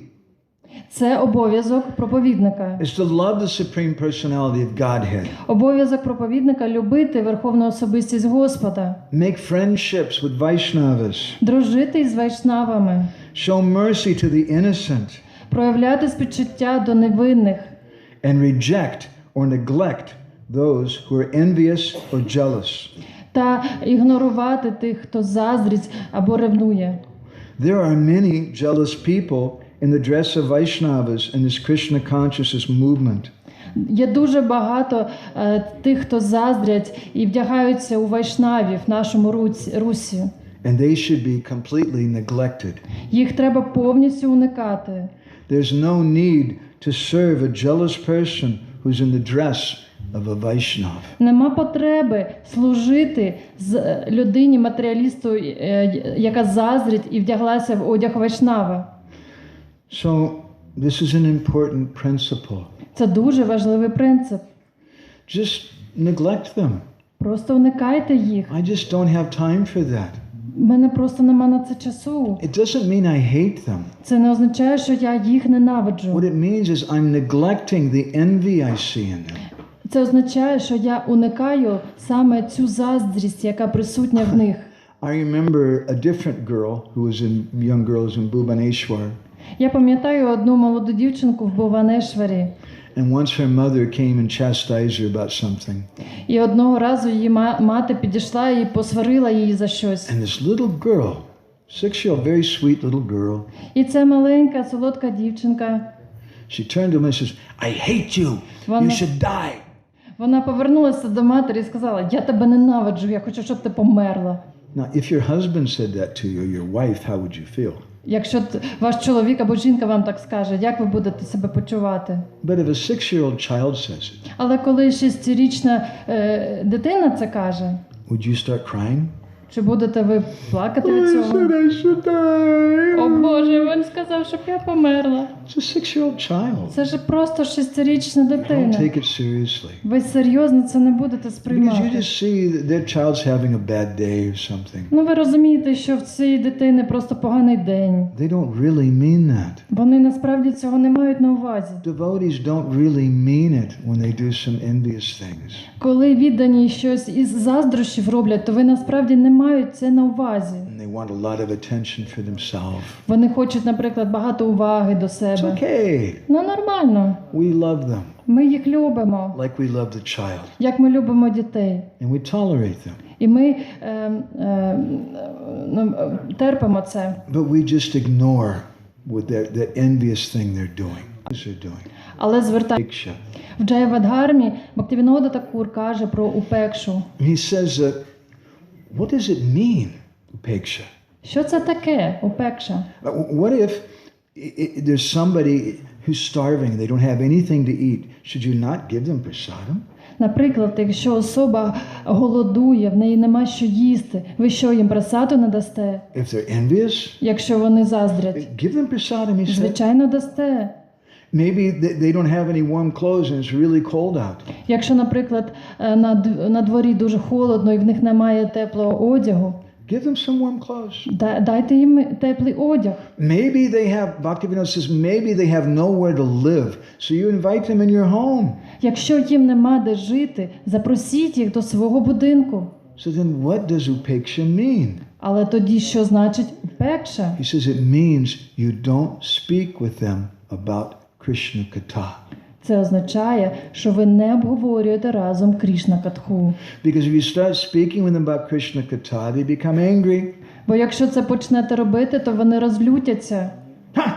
Це обов'язок проповідника. is to love the Supreme Personality of Godhead. Обов'язок проповідника – любити Верховну Особистість Господа. Make friendships with Vaishnavas. Дружити із вайшнавами. Show mercy to the innocent. Проявляти співчуття до невинних. And reject or neglect those who are envious or jealous. Та ігнорувати тих, хто заздрить або ревнує. There are many jealous people in the dress of Vaishnavas in this Krishna consciousness movement. Є дуже багато тих, хто заздрять і вдягаються у вайшнавів в нашому Русі. And they should be completely neglected. Їх треба повністю уникати. There's no need to serve a jealous person who's in the dress of a Vaishnav. Нема потреби служити з людині матеріалісту, яка заздрить і вдяглася в одяг вайшнава. So this is an important principle. Це дуже важливий принцип. Just neglect them. Просто уникайте їх. I just don't have time for that. У мене просто нема на це часу. It doesn't mean I hate them. Це не означає, що я їх ненавиджу. What it means is I'm neglecting the envy I see in them. Це означає, що я уникаю саме цю заздрість, яка присутня в них. I remember a different girl who was young girls in Bhubaneswar. Я пам'ятаю одну молоду дівчинку в Буванешварі. And once her mother came and chastised her about something. І одного разу її мати підійшла і посварила її за щось. And this little girl, 6-year-old, very sweet little girl. І ця маленька, солодка дівчинка. She turned to me and says, "I hate you. You should die." Вона повернулася до матері і сказала: "Я тебе ненавиджу, я хочу, щоб ти померла." Now, if your husband said that to you, or your wife, how would you feel? Якщо ваш чоловік або жінка вам так скаже, як ви будете себе почувати? But if a 6-year-old child says it, Але коли 6-річна дитина це каже, would you start crying? чи будете ви плакати від цього? I should die. О Боже, він сказав, щоб я померла. It's a 6-year-old child. Це ж просто 6-річна Don't дитина. take it seriously. Ви серйозно це не будете Because you сприймати. just see that their child's having a bad day or something. Ну ви розумієте, що в цієї дитини просто поганий день. They don't really mean that. Вони насправді цього не мають на увазі. Devotees don't really mean it when they do some envious things. Коли віддані щось із заздрощів роблять, то ви насправді не мають це на увазі. And they want a lot of attention for themselves. Вони хочуть, наприклад, багато уваги до It's себе. okay. Ну нормально. We love them Ми їх любимо, like we love the child. як ми любимо дітей. And we tolerate them. І ми терпимо це. But we just ignore what the envious thing they're doing. Але звертаємо. Diksha. В Джайавадгармі Бхактивінода Такур каже про упекшу. He says that, what does it mean, upeksha? Що це таке упекша? What if there's somebody who's starving, they don't have anything to eat? Should you not give them prasadam? Наприклад, якщо особа голодує, в неї нема що їсти, ви що, їм прасаду не дасте? If they're envious, Якщо вони заздрять? give them prasadam, he said. Звичайно, дасте. Maybe they don't have any warm clothes and it's really cold out. Якщо, наприклад, на дворі дуже холодно і в них немає теплого одягу, Give them some warm clothes. дайте їм теплий одяг. Maybe they have, Bhaktivinoda says, maybe they have nowhere to live. So you invite them in your home. Якщо їм нема де жити, запросіть їх до свого будинку. So then what does upeksha mean? Але тоді що значить упекша? He says it means you don't speak with them about Krishna Katha. Це означає, що ви не обговорюєте разом Кришна Катху. Because if you start speaking with them about Krishna Katha, they become angry. Бо якщо це почнете робити, то вони розлютяться. Ha!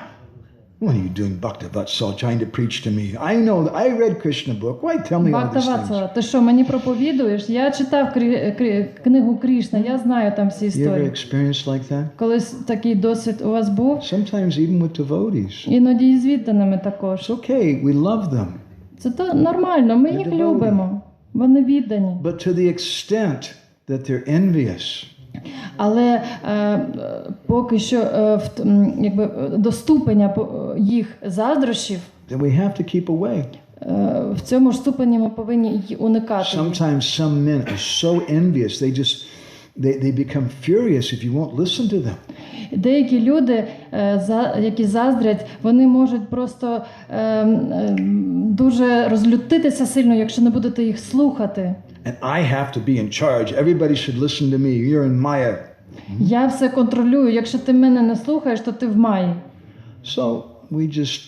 What are you doing, Bhakta-Vatsal, trying to preach to me? I know, I read Krishna book. Why tell me all these things? Бхакта-Ватсала, ти що, мені проповідуєш? Я читав книгу Кришна, я знаю там всі You ever історії. experienced like that? Колись такий досвід у вас був? Sometimes even with devotees. Іноді і з відданими також. It's okay, we love them. Це то нормально, ми їх любимо. Вони віддані. But to the extent that they're envious, Але поки що якби, до ступеня їх заздрощів, then we have to keep away. в цьому ж ступені ми повинні їх уникати. Sometimes some men are so envious, they become furious if you won't listen to them. Деякі люди, які заздрять, вони можуть просто дуже розлютитися сильно, якщо не будете їх слухати. And I have to be in charge. Everybody should listen to me. You're in Maya. Я все контролюю. Якщо ти мене не слухаєш, то ти в маї. So we just,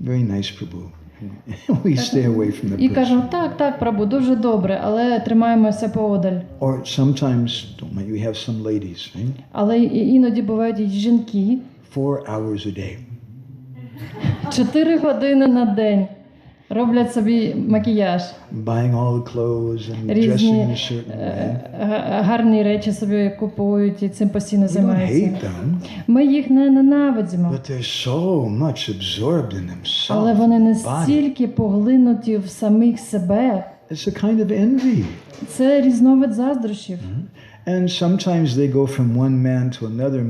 very nice, Prabhu. We stay away from the І person. кажемо, так, Прабу, дуже добре, але тримаємося поодаль. Or sometimes, don't mind, we have some ladies, right? Але іноді бувають і жінки. 4 hours a day. 4 години на день роблять собі макіяж. Buying all the clothes and dressing Різні in a certain way. гарні речі собі купують і цим постійно We don't займаються. hate them, Ми їх не ненавидимо. but they're so much absorbed in themselves. Але вони body. настільки поглинуті в самих себе. It's a kind of envy. Це різновид заздрощів. And sometimes they go from one man to another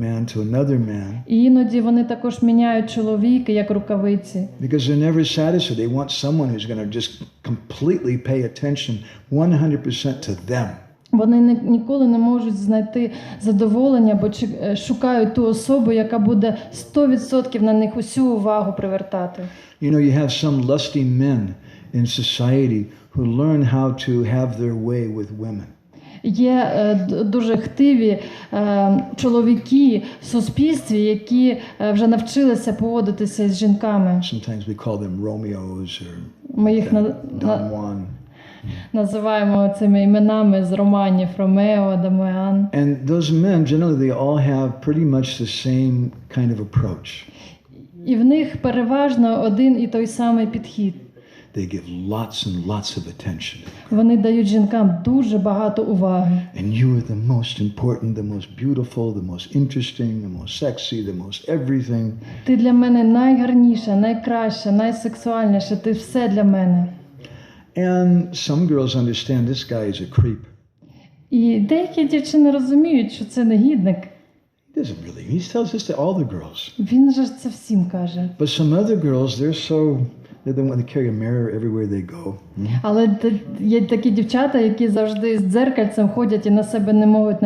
man. І іноді вони також міняють чоловіка, як рукавиці. Because they're never satisfied. They want someone who's going to just completely pay attention 100% to them. Вони ніколи не можуть знайти задоволення, бо шукають ту особу, яка буде 100% на них усю увагу привертати. You know, you have some lusty men in society who learn how to have their way with women. Є дуже хтиві чоловіки в суспільстві, які вже навчилися поводитися з жінками. Sometimes we call them Romeos or Ми їх Don Juan. називаємо цими іменами з романів Ромео, Даміан. And those men, generally, they all have pretty much the same kind of approach. І в них переважно один і той самий підхід. they give lots and lots of attention. Вони дають жінкам дуже багато уваги. And you are the most important, the most beautiful, the most interesting, the most sexy, the most everything. Ти для мене найгарніша, найкраща, найсексуальніша, ти все для мене. And some girls understand this guy is a creep. І деякі дівчини розуміють, що це негідник. He doesn't really. He tells this to all the girls. Він же це всім каже. But some other girls, they're the one to carry a mirror everywhere they go. Але є такі дівчата, які завжди з дзеркальцем ходять і на себе не можуть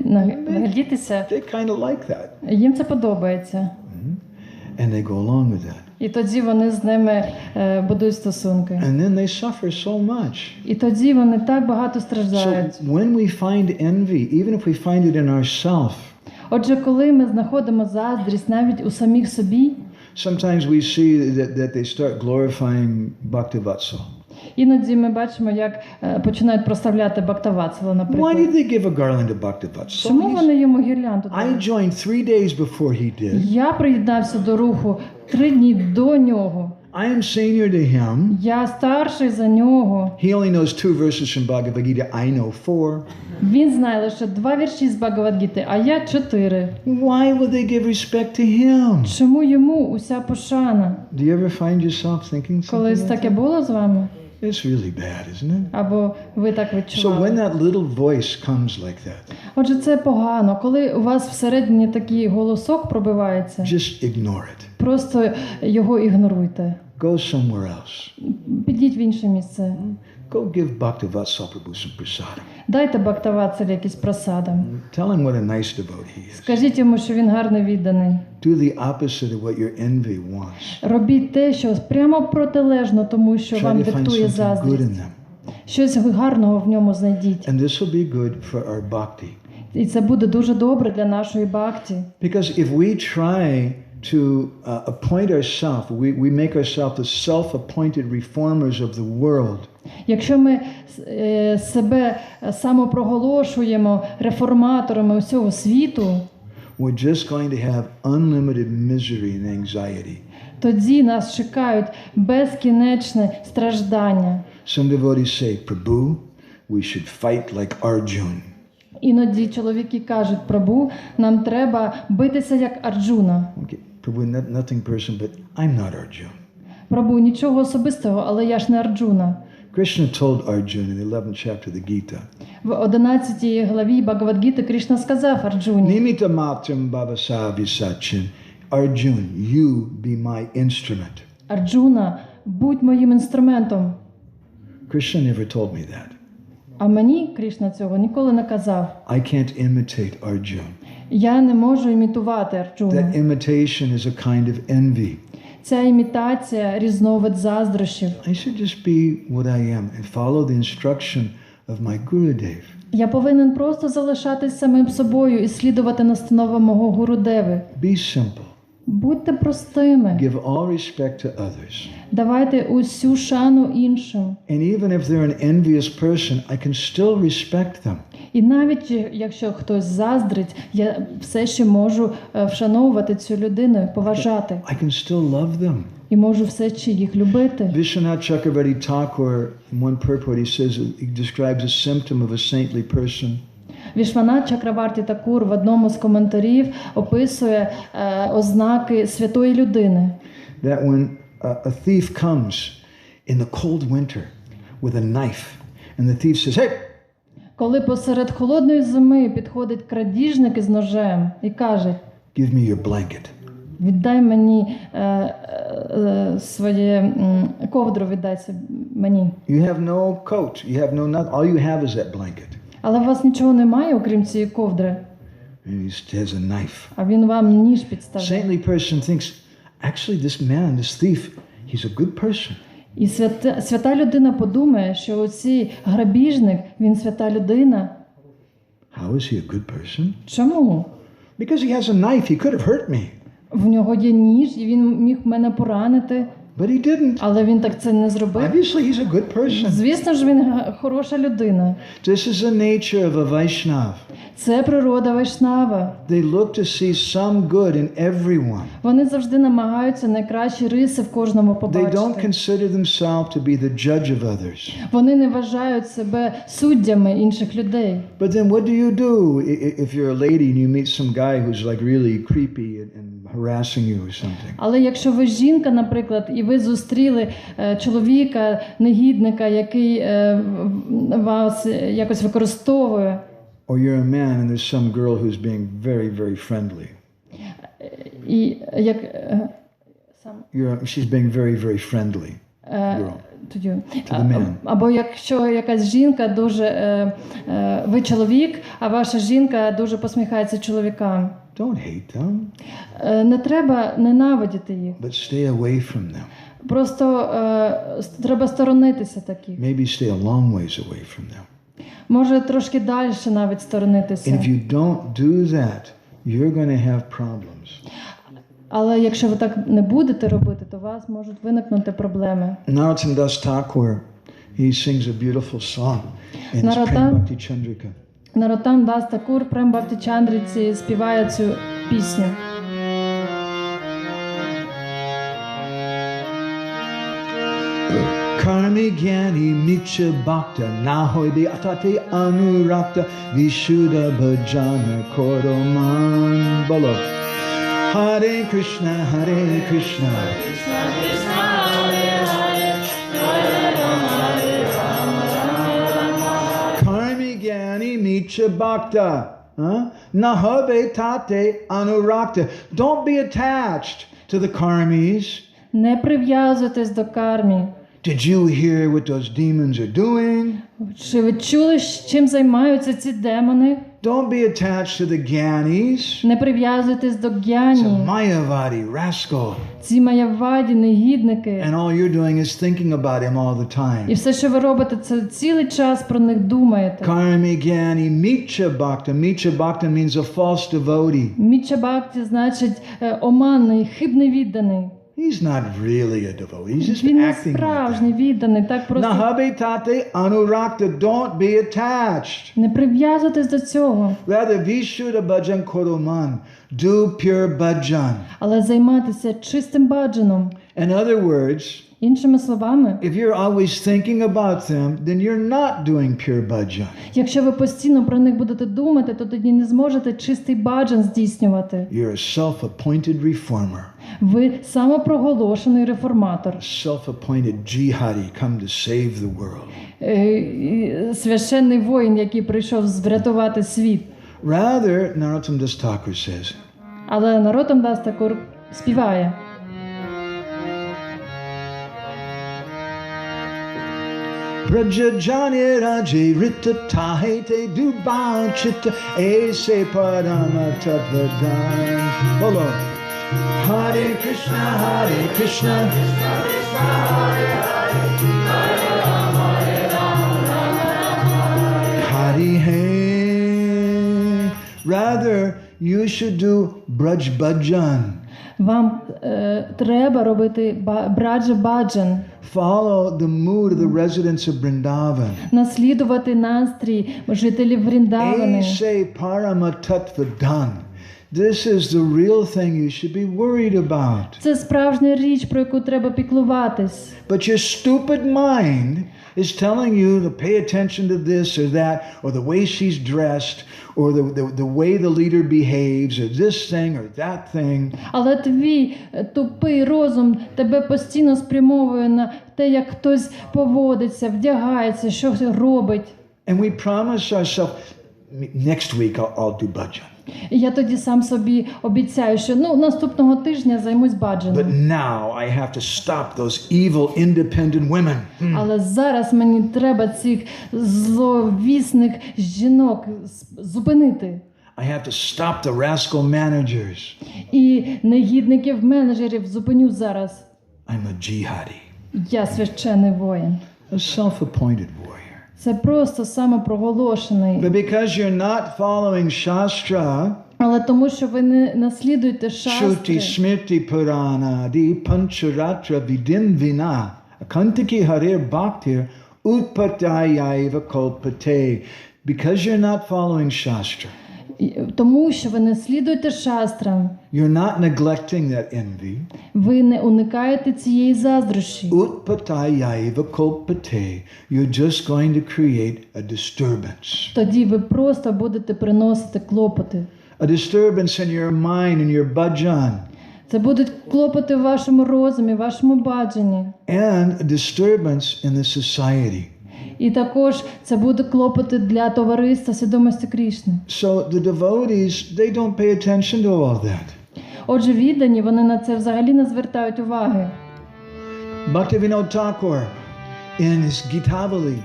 наглядітися. They kind of like that. Їм це подобається. And they go along with that. І тоді вони з ними будують стосунки. And then they suffer so much. І тоді вони так багато страждають. So when we find envy, even if we find it in ourselves, Отже, коли ми знаходимо заздрість навіть у самих собі, sometimes we see that they start glorifying Bhaktivatsal. іноді ми бачимо, як починають прославляти Бхактаватсала, Why наприклад. did they give a garland to Bhaktivatsal? Чому вони йому гірлянду I дали? joined 3 days before he did. Я приєднався до руху 3 дні до нього. I am senior to him. Я старший за нього. He only knows 2 verses from Bhagavad Gita. I know 4. Він знає лише 2 вірші з Бхагавад-гіти, а я 4. Why would they give respect to him? Чому йому уся пошана? Do you ever find yourself thinking something Колись like таке that? було з вами? It's really bad, isn't it? Або ви так So when відчували? that little voice comes like that, Отже, це погано. Коли у вас всередині такий голосок пробивається, just ignore it. просто його ігноруйте. Go somewhere else. Підіть в інше місце. Go give Bhaktivatsal Prabhu some prasadam. Дайте Бхактаватсалі якісь просадам. Tell him what a nice devotee he is. Скажіть йому, що він гарний відданий. Do the opposite of what your envy wants. Робіть те, що прямо протилежно тому, що Try вам to find диктує something good in заздрість. them. Щось гарного в ньому знайдіть. And this will be good for our bhakti. І це буде дуже добре для нашої бхакті. Because if we try to appoint ourselves, we make ourselves the self-appointed reformers of the world. Якщо ми себе самопроголошуємо реформаторами усього світу, We're just going to have unlimited misery and anxiety. тоді нас чекають безкінечне страждання. Some devotees say, Prabhu, we should fight like Arjun. Іноді чоловіки кажуть, Прабу, нам треба битися як Арджуна. Okay, Prabhu, nothing personal, but I'm not Arjun. Прабу, нічого особистого, але я ж не Арджуна. Krishna told Arjun in the 11th chapter of the Gita, В 11 главі Бхагавад-гіти Кришна сказав Арджуні: Nimita matram bhavasa visachin. Arjun, you be my instrument. Арджуна, будь моїм інструментом. Krishna never told me that. А мені Кришна цього ніколи не казав. I can't imitate Arjun. Я не можу імітувати Арджуну. That imitation is a kind of envy. Ця імітація – різновид заздрощів. I should just be what I am and follow the instruction of my Gurudev. Я повинен просто залишатись самим собою і слідувати настановам мого Гурудеви. Be simple. Будьте простими. Give all respect to others. Давайте усю шану іншим. And even if they're an envious person, I can still respect them. І навіть якщо хтось заздрить, я все ще можу вшановувати цю людину, поважати. I can still love them. І можу все ще їх любити. Vishwanath Chakravarti Thakur, in one purport, he says, he describes a symptom of a saintly person. Вішванат Чакраварті Такур в одному з коментарів описує ознаки святої людини. That when a thief comes in the cold winter with a knife, and the thief says, hey, Коли посеред холодної зими підходить крадіжник із ножем і каже: give me your blanket. віддай мені своє ковдру, віддай мені. You have no coat, you have no nothing, all you have is that blanket. Але у вас нічого немає, окрім цієї ковдри. And he has a knife. А він вам ніж підставляє. Saintly person thinks, actually this man, this thief, he's a good person. І свята людина подумає, що оцей грабіжник, він свята людина. How is he a good person? Чому? Because he has a knife, he could have hurt me. В нього є ніж, і він міг мене поранити. But he didn't. Але він так це не зробив. Obviously, he's a good person. Звісно ж, він хороша людина. This is the nature of a Vaishnav. Це природа Вайшнава. They look to see some good in everyone. Вони завжди намагаються найкращі риси в кожному They don't побачити. consider themselves to be the judge of others. Вони не вважають себе суддями інших людей. But then what do you do if you're a lady and you meet some guy who's like really creepy and harassing you or something? Але якщо ви жінка, наприклад, і ви зустріли чоловіка, негідника, який вас якось використовує, Or you're a man and there's some girl who's being very, very friendly. і як She's being very, very friendly. Girl. Або якщо якась жінка дуже ви чоловік, а ваша жінка дуже посміхається чоловікам. Don't hate them. Не треба ненавидіти їх. But stay away from them. Просто треба сторонитися таких. Maybe stay a long ways away from them. Може трошки далі навіть сторонитися. And if you don't do that, you're going to have problems. Але якщо ви так не будете робити, то у вас можуть виникнути проблеми. Narottam Das Thakur, he sings a beautiful song in his Prem Bhakti Chandrika. Нароттам Дас Такур Прем Бхакти Чандриці співає цю пісню. Karmi Gyani Micha Bhakta Nahoibi Atate Anurakta Vishuddha Bhajana Koroman Bolo. Hare Krishna, Hare Krishna, Krishna Krishna, Hare Hare, Hare Rama, Hare Rama. Karmi Gyani Micha Bhakta Nahoibi Tate Anurakta. Don't be attached to the karmis. Не прив'язуйтесь до кармі. Did you hear what those demons are doing? Чи ви чули, чим займаються ці демони? Don't be attached to the Gyanis. Не прив'язуйтесь до It's гьяні. a Mayavadi rascal. Ці маяваді, негідники. And all you're doing is thinking about him all the time. І все, що ви робите, це цілий час про них думаєте. Karmi Gyani Micha Bhakta. Micha Bhakta means a false devotee. Міча Бхакті значить оманний, хибний відданий. He's not really a devotee. He's just Він не acting like справжній that. відданий, так просто. Nahabe tate anurakta. Don't be attached. Не прив'язуйтесь до цього. Rather, Vishuddha bhajan koroman. Do pure bhajan. Але займатися чистим баджаном. In other words, Іншими словами, if you're always thinking about them, then you're not doing pure bhajan. якщо ви постійно про них будете думати, то тоді не зможете чистий баджан здійснювати. You're a self-appointed reformer. Ви самопроголошений реформатор. Self-appointed jihadi come to save the world. Священний воїн, який прийшов врятувати світ. Rather, Narottam Das Thakur says, Але Нароттам Дас Такур співає. Brajajani Raje Rita Tahete Dubal Chitta Ese Parama Tattvadan. Bolo. Hare Krishna, Hare Krishna, Krishna Krishna, Hare Hare, Hare Rama, Hare Rama. Hare Hey. Rather, you should do Braj Bhajan. Вам треба робити браджа баджан. Follow the mood of the residents of Vrindavan. Наслідувати настрій жителів Вріндавани. Ese Parama Tattvadan. This is the real thing you should be worried about. Це справжня річ, про яку треба піклуватись. But your stupid mind is telling you to pay attention to this or that, or the way she's dressed, or the way the leader behaves, or this thing or that thing. Але твій тупий розум тебе постійно спрямовує на те, як хтось поводиться, вдягається, що робить. And we promise ourselves, next week I'll do bhajan. І я тоді сам собі обіцяю, що наступного тижня займусь баджаном. But now I have to stop those evil independent women. Але зараз мені треба цих зловісних жінок зупинити. I have to stop the rascal managers. І негідників-менеджерів зупиню зараз. I'm a jihadi. Я священний воїн. A self-appointed warrior. Це просто самопроголошений. But because you're not following Shastra, Але тому, що ви не наслідуєте Shruti шастри, Smrti Purana Di Pancharatra Vidin Vina Akantaki Harir Bhaktir Utpatayaiva Kalpate. Because you're not following Shastra, тому що ви не слідуєте шастрам, you're not neglecting that envy. ви не уникаєте цієї заздрощі. Utpatayaiva Kalpate. You're just going to create a disturbance. Тоді ви просто будете приносити клопоти. A disturbance in your mind and your bhajan. Це будуть клопоти в вашому розумі, в вашому баджанні. And a disturbance in the society. І також це буде клопоти для товариства свідомості Крішни. So the devotees, they don't pay attention to all that. Отже, віддані, вони на це взагалі не звертають уваги. Bhaktivinoda Thakur, in his Gitavali,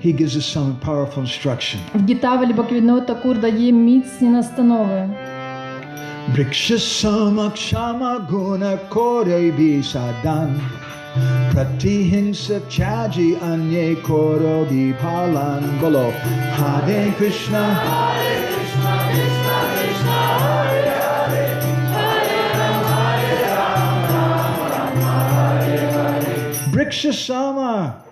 he gives us some powerful instruction. В Гітавалі Бхактивінода Такур дає міцні настанови. Briksha samakshama guna kore bisadan pratihingsa chaji anye koro palan bolo Hare Krishna Hare Krishna Krishna Krishna Hare Hare Hare Rama Hare Rama Rama Hare Hare. Briksha sama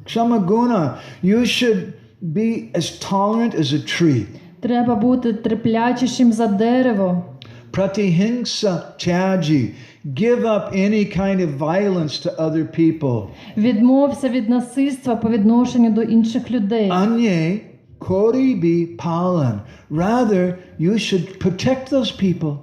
kshama guna. You should be as tolerant as a tree. Треба бути терплячішим за дерево. Pratihingsa tyaji. Give up any kind of violence to other people. Відмовся від насильства по відношенню до інших людей. Anye koribi palan. Rather, you should protect those people.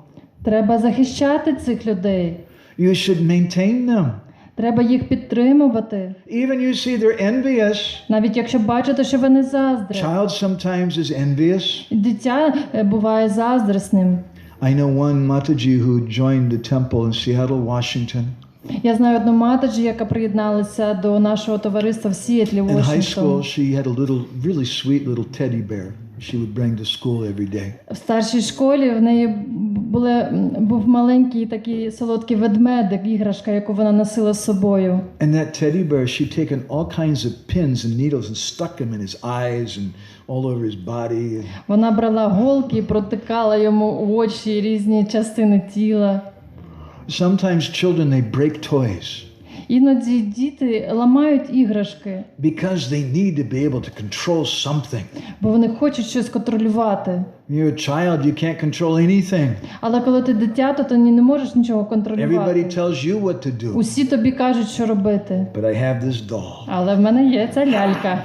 Треба захищати цих людей. You should maintain them. Треба їх підтримувати. Even you see they're envious. Навіть якщо бачите, що вони заздрять. Child sometimes is envious. Дитя буває заздрісним. I know one Mataji who joined the temple in Seattle, Washington. Я знаю одну матаджі, яка приєдналася до нашого товариства в Сіетлі, In high Вашингтон. school, she had a little, really sweet little teddy bear she would bring to school every day. В старшій школі в неї був маленький такий солодкий ведмедик, іграшка, яку вона носила з собою. And that teddy bear, she'd taken all kinds of pins and needles and stuck them in his eyes and all over his body. Вона брала голки і протикала йому очі, різні частини тіла. Sometimes children, they break toys Іноді діти ламають іграшки, because they need to be able to control something. бо вони хочуть щось контролювати. You're a child, you can't control anything. Але коли ти дитя, то ти не можеш нічого контролювати. Everybody tells you what to do. Усі тобі кажуть, що робити. But I have this doll. Але в мене є ця лялька.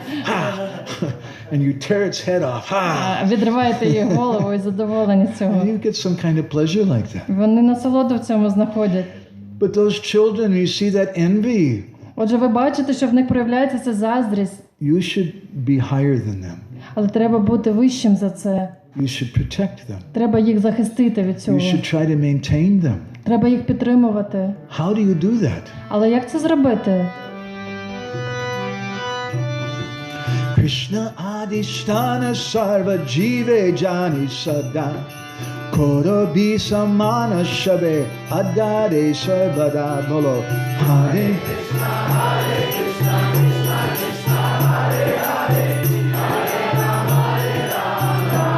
And you tear its head off. А відриваєте її голову і задоволені цього. And you get some kind of pleasure like that. Вони насолоду в цьому знаходять. But those children, you see that envy. Отже, ви бачите, що в них проявляється ця заздрість. You should be higher than them. Але треба бути вищим за це. You should protect them. Треба їх захистити від You цього. should try to maintain them. Треба їх підтримувати. How do you do that? Але як це зробити? Krishna adhisthana sarva jive jani sada koro bisamana shabe adare sarvada bolo Hare Krishna Hare Krishna Krishna Krishna Hare Hare Hare Rama Hare Rama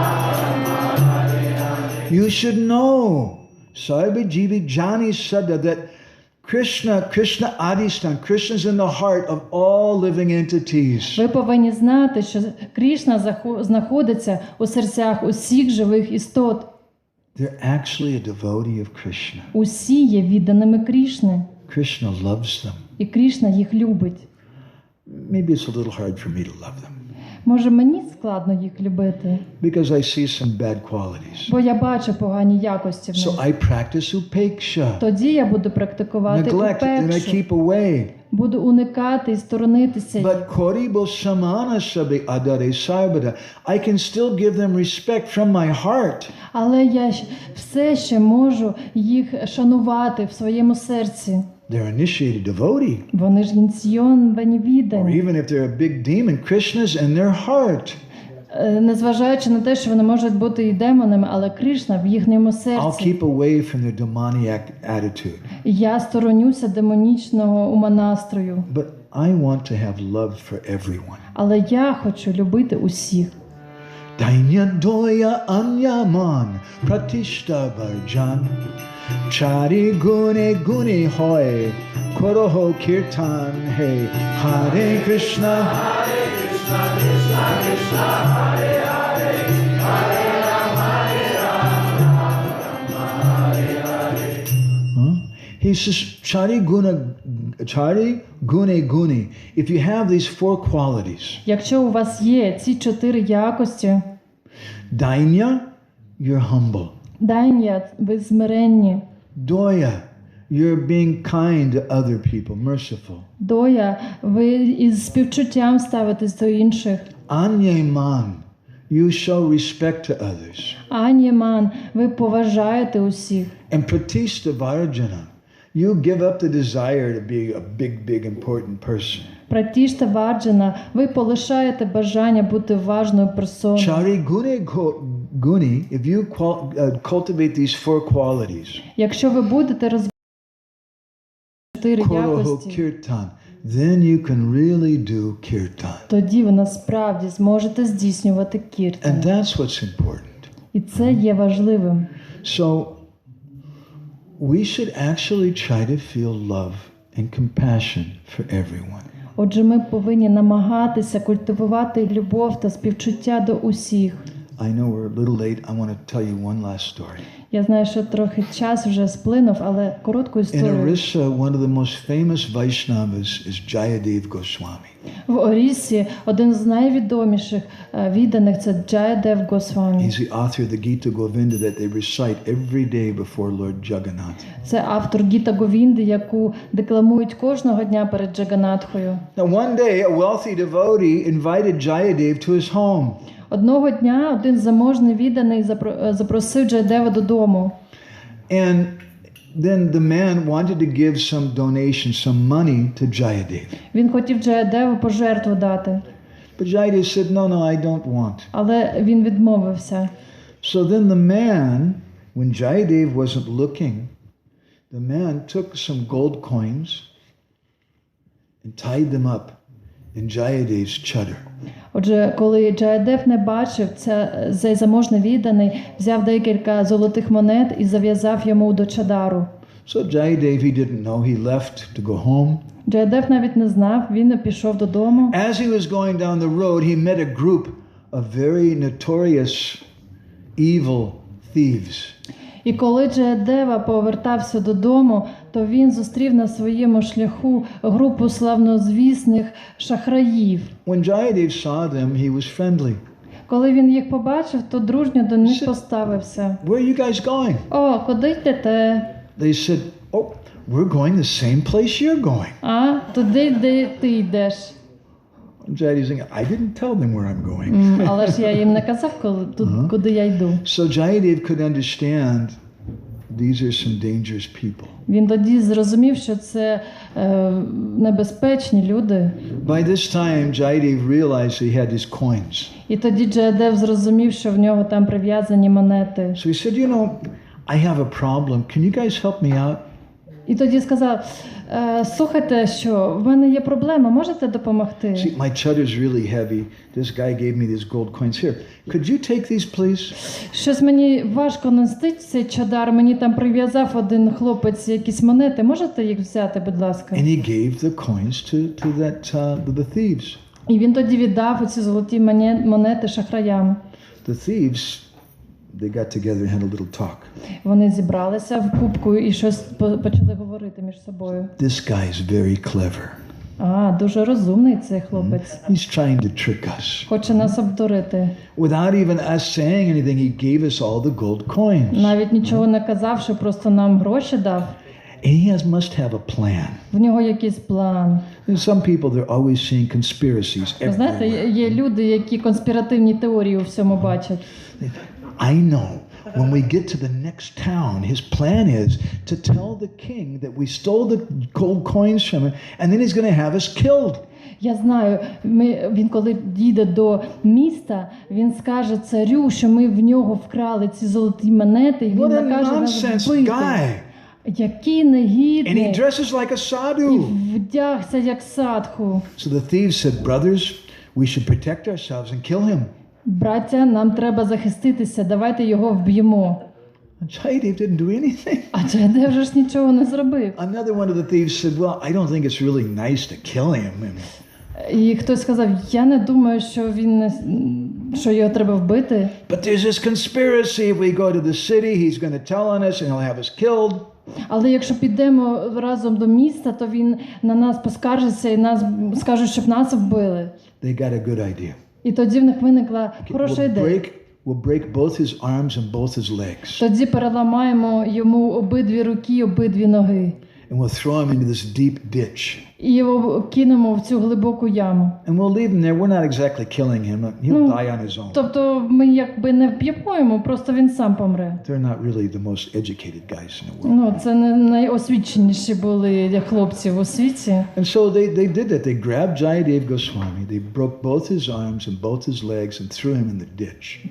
Rama Hare Hare. You should know sarva jive jani sada that Krishna Adhisthana, Krishna is in the heart of all living entities. Ви повинні знати, що Крішна знаходиться у серцях усіх живих істот. They're actually a devotee of Krishna. Усі є відданими Крішни. Krishna loves them. І Крішна їх любить. Maybe it's a little hard for me to love them Може, мені складно їх любити, because I see some bad qualities. бо я бачу погані якості в So них. I practice upeksha, Тоді я буду практикувати neglect, and I упекшу, keep away. буду уникати і сторонитися. But koribo samana sabi adare sarvada. I can still give them respect from my heart. Але я все ще можу їх шанувати в своєму серці. They're initiated devotee. Вони ж ініційовані Or віддані. even if they're a big demon, Krishna's in their heart. Незважаючи на те, що вони можуть бути і демонами, але Кришна в їхньому I'll серці. keep away from their demoniac attitude. Я сторонюся демонічного умонастрою. But I want to have love for everyone. Але я хочу любити усіх. Dainya doya anyaman pratishta varjan chari gune gune hoy koroho kirtan he Hare Krishna Krishna Krishna Hare Hare Hare Rama Hare Hare. He says chari gune gune. If you have these four qualities, Якщо у вас є ці 4 якості, dainya, you're humble. дайня, ви смиренні. Doya, you're being kind to other people, merciful. Доя, ви із співчуттям ставитесь до інших. Anyaman, you show respect to others. Аньяман, ви поважаєте усіх. And pratishta varjana, you give up the desire to be a big important person. Пратішта варджана, ви полишаєте бажання бути важною персоною. Chari guni, if you cultivate these four qualities, Якщо ви будете розвивати 4 koroho якості, kirtan, then you can really do kirtan. тоді ви насправді зможете здійснювати And кіртан. that's what's important. І це є важливим. So we should actually try to feel love and compassion for everyone. Отже, ми повинні намагатися культивувати любов та співчуття до усіх. I know we're a little late. I want to tell you one last story. Я знаю, що трохи час вже сплинув, але коротку In історію. Orissa, one of the most famous Vaishnavas is Jayadev Goswami. В Оріссі один з найвідоміших відданих – це Джаядев Госвамі. He's the author of the Gita Govinda that they recite every day before Lord Jagannath. Це автор Гіта Говінди, яку декламують кожного дня перед Джаганатхою. Now one day, a wealthy devotee invited Jayadev to his home. Одного дня один заможний відданий запросив Джаядева додому. And then the man wanted to give some donation, some money to Jayadev. Він хотів Джаядеву пожертву дати, But Jayadev said, no, I don't want. але він відмовився. So then the man, when Jayadev wasn't looking, the man took some gold coins and tied them up in Jayadev's chadar. Отже, коли Джаядев не бачив, цей заможний відданий взяв декілька золотих монет і зав'язав йому до чадару. So Jayadev, he didn't know, he left to go home. Джаядев навіть не знав, він пішов додому. As he was going down the road, he met a group of very notorious evil thieves. І коли Джаядева повертався додому, то він зустрів на своєму шляху групу славнозвісних шахраїв. When Jayadev saw them, he was friendly. Коли він їх побачив, то дружньо до них поставився. Where are you guys going? О, куди йдете? They said, oh, we're going the same place you're going. А, туди, де ти йдеш. Jayadev's saying, I didn't tell them where I'm going. Але ж я їм не казав, куди я йду. So Jayadev could understand these are some dangerous people. Він тоді зрозумів, що це небезпечні люди. By this time, Jayadev realized he had his coins. І тоді Джаядев зрозумів, що в нього там прив'язані монети. So he said, you know, I have a problem. Can you guys help me out? І тоді сказав, слухайте, що в мене є проблема, можете допомогти? See, my chaddar's really heavy. This guy gave me these gold coins. Here, could you take these, please? Щось мені важко нести цей чадар, мені там прив'язав один хлопець якісь монети, можете їх взяти, будь ласка? And he gave the coins to the thieves. І він тоді віддав оці золоті монети шахраям. The thieves, they got together and had a little talk. Вони зібралися в купку і щось почали говорити між собою. This guy is very clever. Дуже розумний цей хлопець. He's trying to trick us. Хоче нас обдурити. Without even us saying anything, he gave us all the gold coins. Навіть нічого не казавши, просто нам гроші дав. And he must have a plan. В нього якийсь план. And some people, they're always seeing conspiracies Ви знаєте, everywhere. є люди, які конспіративні теорії у всьому бачать. I know. When we get to the next town, his plan is to tell the king that we stole the gold coins from him, and then he's going to have us killed. Я знаю, він коли дійде до міста, він скаже царю, що ми в нього вкрали ці золоті монети, і він What a накаже нас nonsense вбити. guy. Який And he негідний. dresses like a І sadhu. вдягся як садху. So the thieves said, brothers, we should protect ourselves and kill him. Браття, нам треба захиститися, давайте його вб'ємо. Jayadev didn't do anything. А Джаядев вже ж нічого не зробив. Another one of the thieves said, well, I don't think it's really nice to kill him. І хтось сказав, я не думаю, що його треба вбити. But there's this conspiracy. If we go to the city, he's going to tell on us and he'll have us killed. Але якщо підемо разом до міста, то він на нас поскаржиться і нас скажуть, щоб нас вбили. They got a good idea. І тоді в них виникла хороша ідея. We'll break both his arms and both his legs. Тоді переламаємо йому обидві руки, обидві ноги. And we'll throw him into this deep ditch. І його кинемо в цю глибоку яму. And we'll leave him there. We're not exactly killing him. He'll die on his own. Тобто ми якби не вб'ємо йому, просто він сам помре. They're not really the most educated guys in the world. Це не найосвіченіші були хлопці у світі. And so they did that. They grabbed Jayadev Goswami. They broke both his arms and both his legs and threw him in the ditch.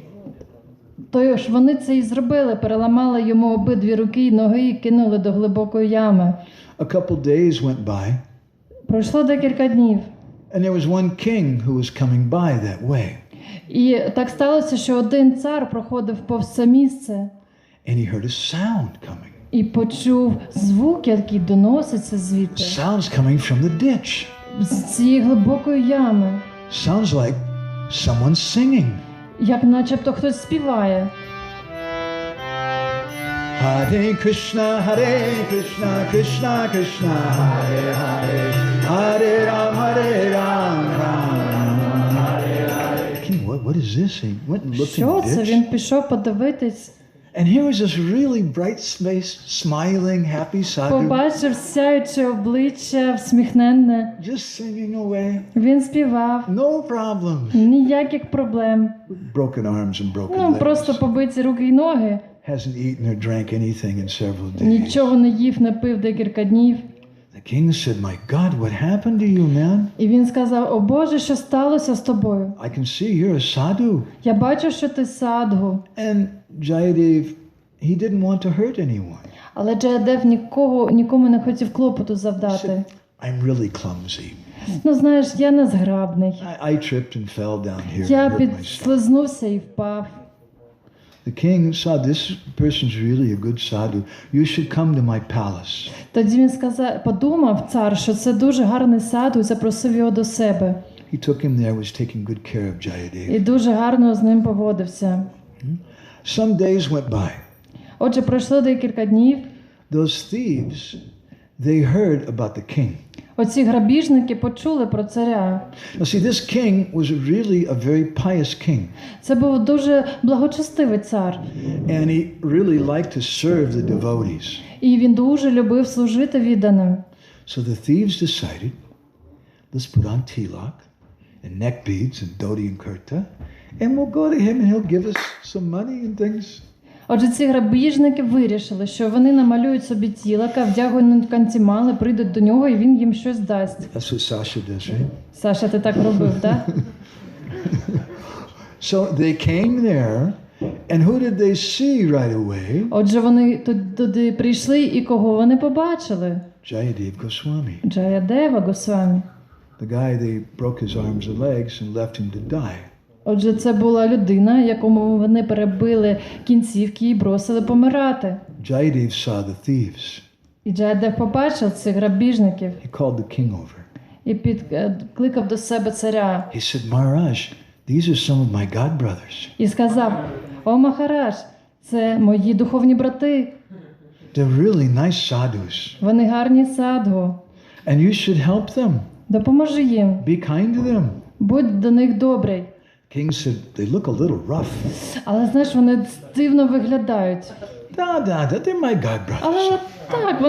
Тож вони це і зробили, переламали йому обидві руки і ноги і кинули до глибокої ями. A couple days went by. Пройшло декілька днів. And there was one king who was coming by that way. І так сталося, що один цар проходив повз це місце. And he heard a sound coming. І почув звук, який доноситься звідти. Sounds coming from the ditch. З цієї глибокої ями. Sounds like someone singing. Як начебто хтось співає. Hare Krishna, Krishna Krishna, Hare Hare, Hare Ram, Ram Hare Hare. King, what is this? He went and looked in Що the це? ditch. Він пішов подивитись. And here was this really bright-faced, smiling, happy sadhu, Побачив сяюче обличчя, всміхненне. just singing away. Він співав. No problems. Ніяких проблем. Broken arms and broken Просто legs. побиті руки й ноги. Hasn't eaten or drank anything in several days. Нічого не їв, не пив декілька днів. The king said, "My God, what happened to you, man? І він сказав, о Боже, що сталося з тобою? I can see you're a sadhu." Я бачу, що ти садгу. And Jayadev, he didn't want to hurt anyone. Але Джаядев нікому не хотів клопоту He завдати. said, "I'm really clumsy. Знаєш, я незграбний. I tripped and fell down here Я and hurt myself." підслизнувся і впав. The king saw this person's really a good sadhu. You should come to my palace. Тоді він подумав, цар, що це дуже гарний саду, і запросив його до себе. He took him there, was taking good care of Jayadev. І дуже гарно з ним поводився. Some days went by. Отже, пройшло декілька днів. Those thieves, they heard about the king. Оці грабіжники почули про царя. Now see, this king was really a very pious king. Це був дуже благочестивий цар. And he really liked to serve the devotees. І він дуже любив служити відданим. So the thieves decided, let's put on tilak and neck beads and dhoti and kurta, and we'll go to him and he'll give us some money and things. Отже, ці грабіжники вирішили, що вони намалюють собі тілака, вдягнуть кантімали, прийдуть до нього і він їм щось дасть. That's what Sasha does, right? Саша, ти так робив, так? So they came there, and who did they see right away? Отже, вони туди прийшли, і кого вони побачили? Jayadev Goswami. Джаядева Госвамі. The guy, they broke his arms and legs and left him to die. Отже, це була людина, якому вони перебили кінцівки і бросили помирати. Jayadev saw the thieves. І Джаядев побачив цих грабіжників He called the king over. і підкликав до себе царя. He said, Maharaj, these are some of my god brothers. І сказав, о Махарадж, це мої духовні брати. They're really nice sadhus. Вони гарні садгу. And you should help them. Допоможи їм. Be kind to them. Будь до них добрий. King said, they look a little rough. Але, знаєш, вони дивно виглядають. They're my god brothers. Але так,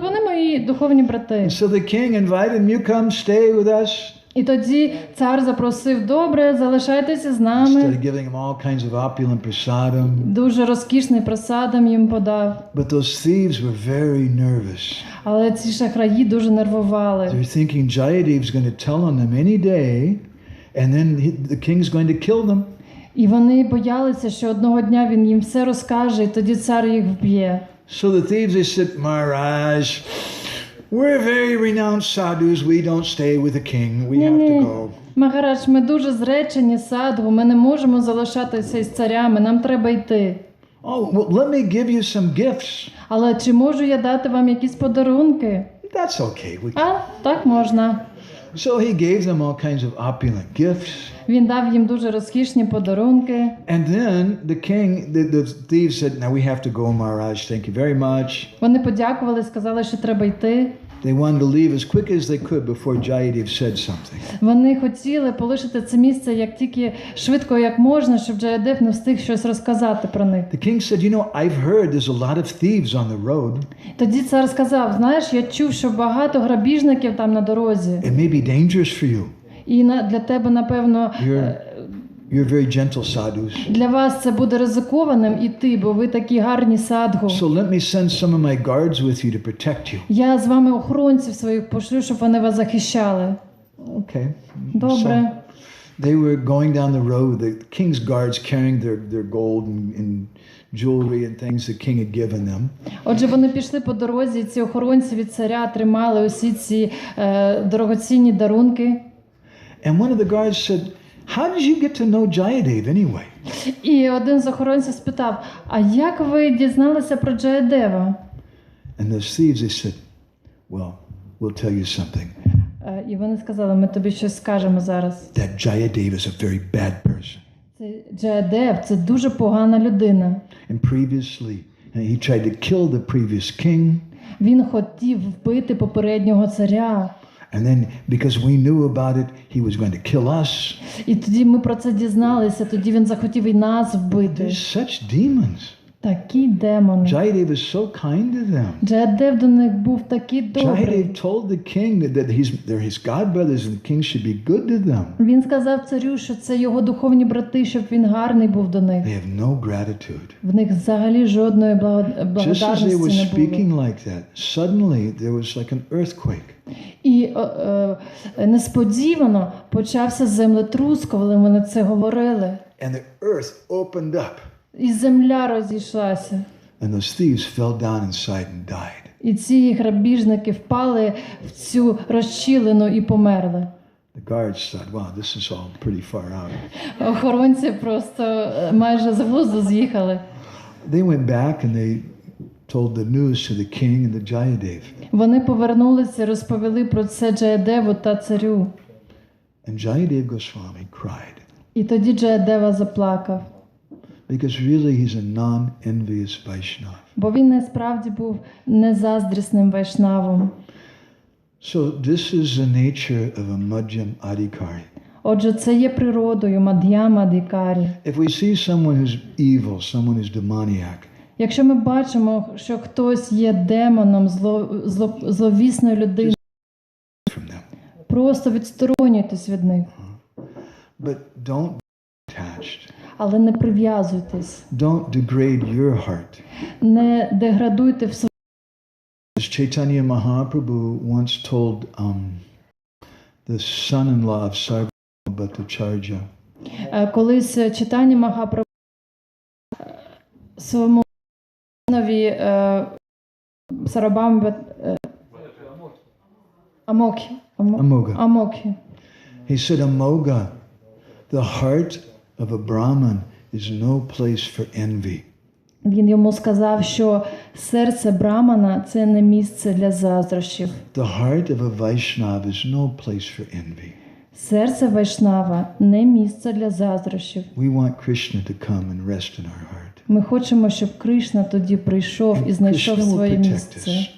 вони мої духовні брати. So the king invited him, you come stay with us. І тоді цар запросив, добре, залишайтеся з нами. Started giving him all kinds of opulent prasadam. Дуже розкішний просадом їм подав. But those thieves were very nervous. Але ці шахраї дуже нервували. They're thinking Jayadev's going to tell on them any day, and then the king's going to kill them. І вони боялися, що одного дня він їм все розкаже, і тоді цар їх вб'є. So the thieves, they said, Maharaj, we're very renowned sadhus. We don't stay with the king. We have to go. Махарадж, ми дуже зречені садгу, ми не можемо залишатися із царями, нам треба йти. Oh, well, let me give you some gifts. Але чи можу я дати вам якісь подарунки? That's okay. А, так можна. So he gave them all kinds of opulent gifts. Він дав їм дуже розкішні подарунки. And then the thieves said, now we have to go, Maharaj, thank you very much. Вони подякували, сказали, що треба йти. They wanted to leave as quick as they could before Jayadev said something. Вони хотіли полишити це місце як тільки швидко, як можна, щоб Джаядев не встиг щось розказати про них. The king said, I've heard there's a lot of thieves on the road. Тоді цар сказав, знаєш, я чув, що багато грабіжників там на дорозі. It may be dangerous for you. І для тебе, напевно, You're very gentle sadhus. для вас це буде ризикованим іти, бо ви такі гарні садгу. So let me send some of my guards with you to protect you. Я з вами охоронців своїх пошлю, щоб вони вас захищали. Okay. Добре. So they were going down the road, the king's guards carrying their gold and jewelry and things the king had given them. Отже, вони пішли по дорозі, ці охоронці від царя тримали усі ці дорогоцінні дарунки. And one of the guards said, how did you get to know Jayadev anyway? І один з охоронців спитав, а як ви дізналися про Джаядева? And those thieves, they said, well, we'll tell you something. І вони сказали, ми тобі щось скажемо зараз. That Jayadev is a very bad person. Це Джаядев, це дуже погана людина. And previously, he tried to kill the previous king. Він хотів вбити попереднього царя. And then, because we knew about it, he was going to kill us. І тоді ми про це дізналися, тоді він захотів і нас вбити. There's such demons. Такі демони. Jayadev is so kind to them. Джаядев до них був такий добрий. Jayadev told the king that they're his godbrothers and the king should be good to them. Він сказав царю, що це його духовні брати, щоб він гарний був до них. They have no gratitude. В них взагалі жодної благодарності Just as they were не speaking було. like that, suddenly there was like an earthquake. І несподівано почався землетрус, коли вони це говорили. And the earth opened up. І земля розійшлася. And those thieves fell down inside and died. І ці грабіжники впали в цю розчілину і померли. The guards thought, wow, this is all pretty far out. Охоронці просто майже з глузду з'їхали. They went back and they told the news to the king and the Jayadev. Вони повернулися і розповіли про це Джаядеву та царю. And Jayadev Goswami cried. І тоді Джаядева заплакав. Because really he's a non-envious Vaishnava. Бо він насправді був незаздрісним вайшнавом. So this is the nature of a Madhyam Adhikari. Отже, це є природою Мад'яма Адhikari. If we see someone who's evil, someone who's demoniac, Якщо ми бачимо, що хтось є демоном, зловісною людиною, from them. просто відсторонюйтесь від них. But don't be attached. Але не прив'язуйтесь. Don't degrade your heart. Не деградуйте в своєму. As Chaitanya Mahaprabhu once told the son-in-law of Sarvabhauma Bhattacharya, Колись Чайтання Махапрабху своєму синові Сарабам Амокхі. he said, Amoga, the heart of a Brahman is no place for envy. Він йому сказав, що серце брамана – це не місце для заздрощів. The heart of a Vaishnava is no place for envy. Серце вайшнава – не місце для заздрощів. We want Krishna to come and rest in our heart. Ми хочемо, щоб Кришна тоді прийшов і знайшов Krishna will своє protect місце. us.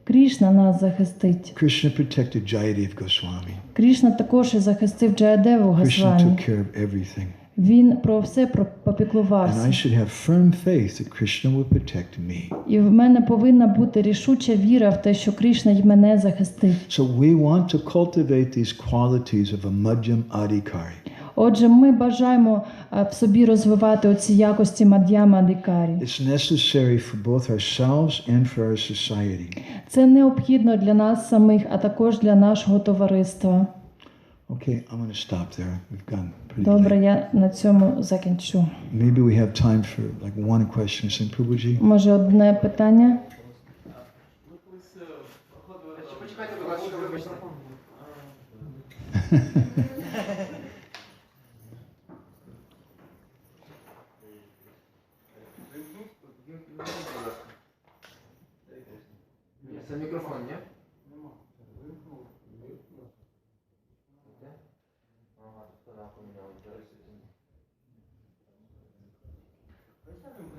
Кришна нас захистить. Krishna protected Jayadev Goswami. Кришна також і захистив Джаядеву Krishna Госвамі. took care of everything. Він про все And I попіклувався. should have firm faith that Krishna will protect me. І в мене повинна бути рішуча віра в те, що Кришна й мене захистить. So we want to cultivate these qualities of a Madhyam Adhikari. Отже, ми бажаємо в собі розвивати оці якості Мад'яма Адhikari. It's necessary for both ourselves and for our society. Це необхідно для нас самих, а також для нашого товариства. Okay, I'm going to stop there. We've gone pretty Добре, late. я на цьому закінчу. Maybe we have time for like one question. Same Prabhuji. Може, одне питання? Почекайте, будь ласка, вибачте.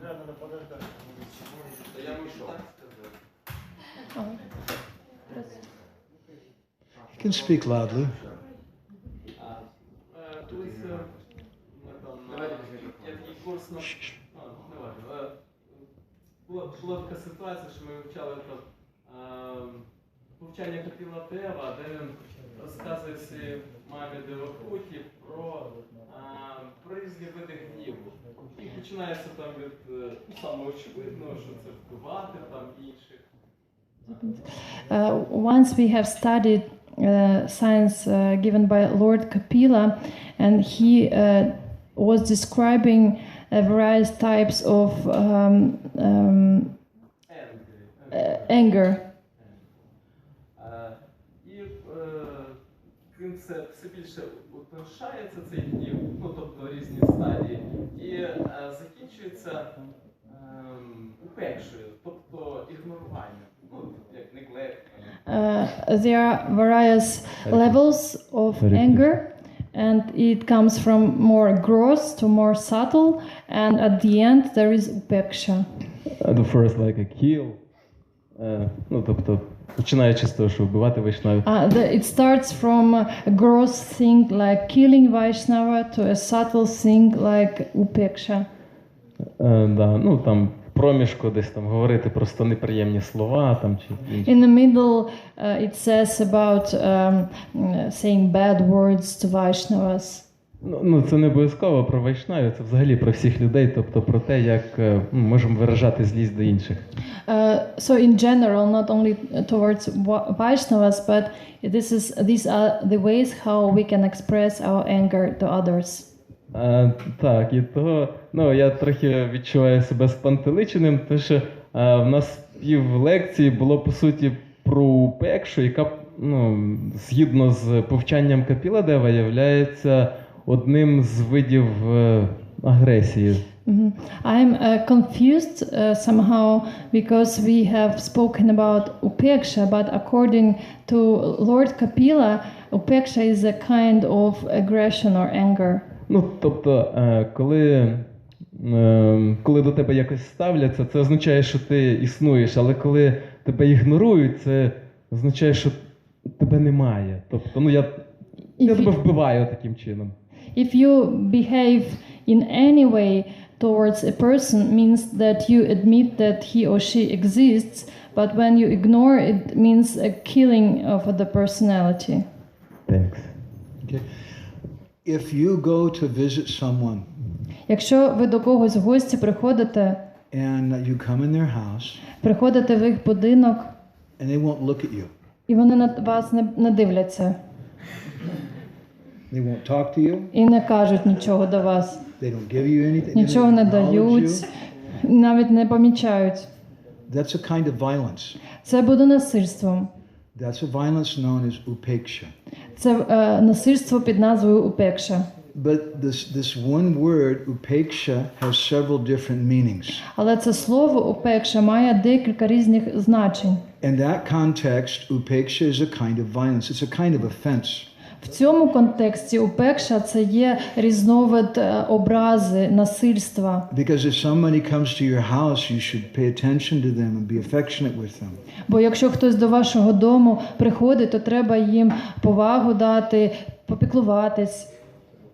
You can speak loudly. Була така ситуація, що ми вивчали повчання Капіла Дева, де він розказує своїй мамі Девакуті про різні види гніву. І починається там від саме очевидного, що це вбивати там інших. Once we have studied science given by Lord Kapila, and he was describing various types of anger. І він все більше утоншається цей гнів, ну тобто різні стадії, і закінчується упекшою, тобто ігноруванням, ну як neglect. There are various levels of anger, and it comes from more gross to more subtle, and at the end there is upeksha. The first like a kill, ну тобто починаючи з того, що вбивати Вайшнавів. It starts from a gross thing like killing Vaishnava to a subtle thing like upeksha. Да, ну там проміжку десь там говорити просто неприємні слова там чи інші. In the middle, it says about saying bad words to Vaishnavas. Ну, це не обов'язково про вайшнавів, це взагалі про всіх людей, тобто про те, як можемо виражати злість до інших. So in general, not only towards Vaishnavas, but these are the ways how we can express our anger to others. Так, і того, ну, я трохи відчуваю себе спантеличеним, тому що в нас пів лекції було, по суті, про упекшу, яка, ну, згідно з повчанням Капіла Дева, являється одним з видів агресії. I'm confused somehow because we have spoken about upeksha, but according to Lord Kapila, upeksha is a kind of aggression or anger. Ну, тобто, коли до тебе якось ставляться, це означає, що ти існуєш, але коли тебе ігнорують, це означає, що тебе немає. Тобто, ну, я тебе вбиваю таким чином. If you behave in any way towards a person, means that you admit that he or she exists, but when you ignore it, means a killing of the personality. Thanks. Okay. If you go to visit someone, якщо ви до когось в гості приходите, and you come in their house, приходите в їх будинок, and they won't look at you. І вони на вас не дивляться. They won't talk to you. І не кажуть нічого до вас. They don't give you anything. Нічого не дають, навіть не помічають. That's a kind of violence. Це буде насильством. That's a violence known as upeksha. Це насильство під назвою упекша. But this one word upeksha has several different meanings. Але це слово упекша має декілька різних значень. In that context, upeksha is a kind of violence. It's a kind of offense. В цьому контексті упекша це є різновид образи, насильства. Because if somebody comes to your house, you should pay attention to them and be affectionate with them. Бо якщо хтось до вашого дому приходить, то треба їм повагу дати, попіклуватись.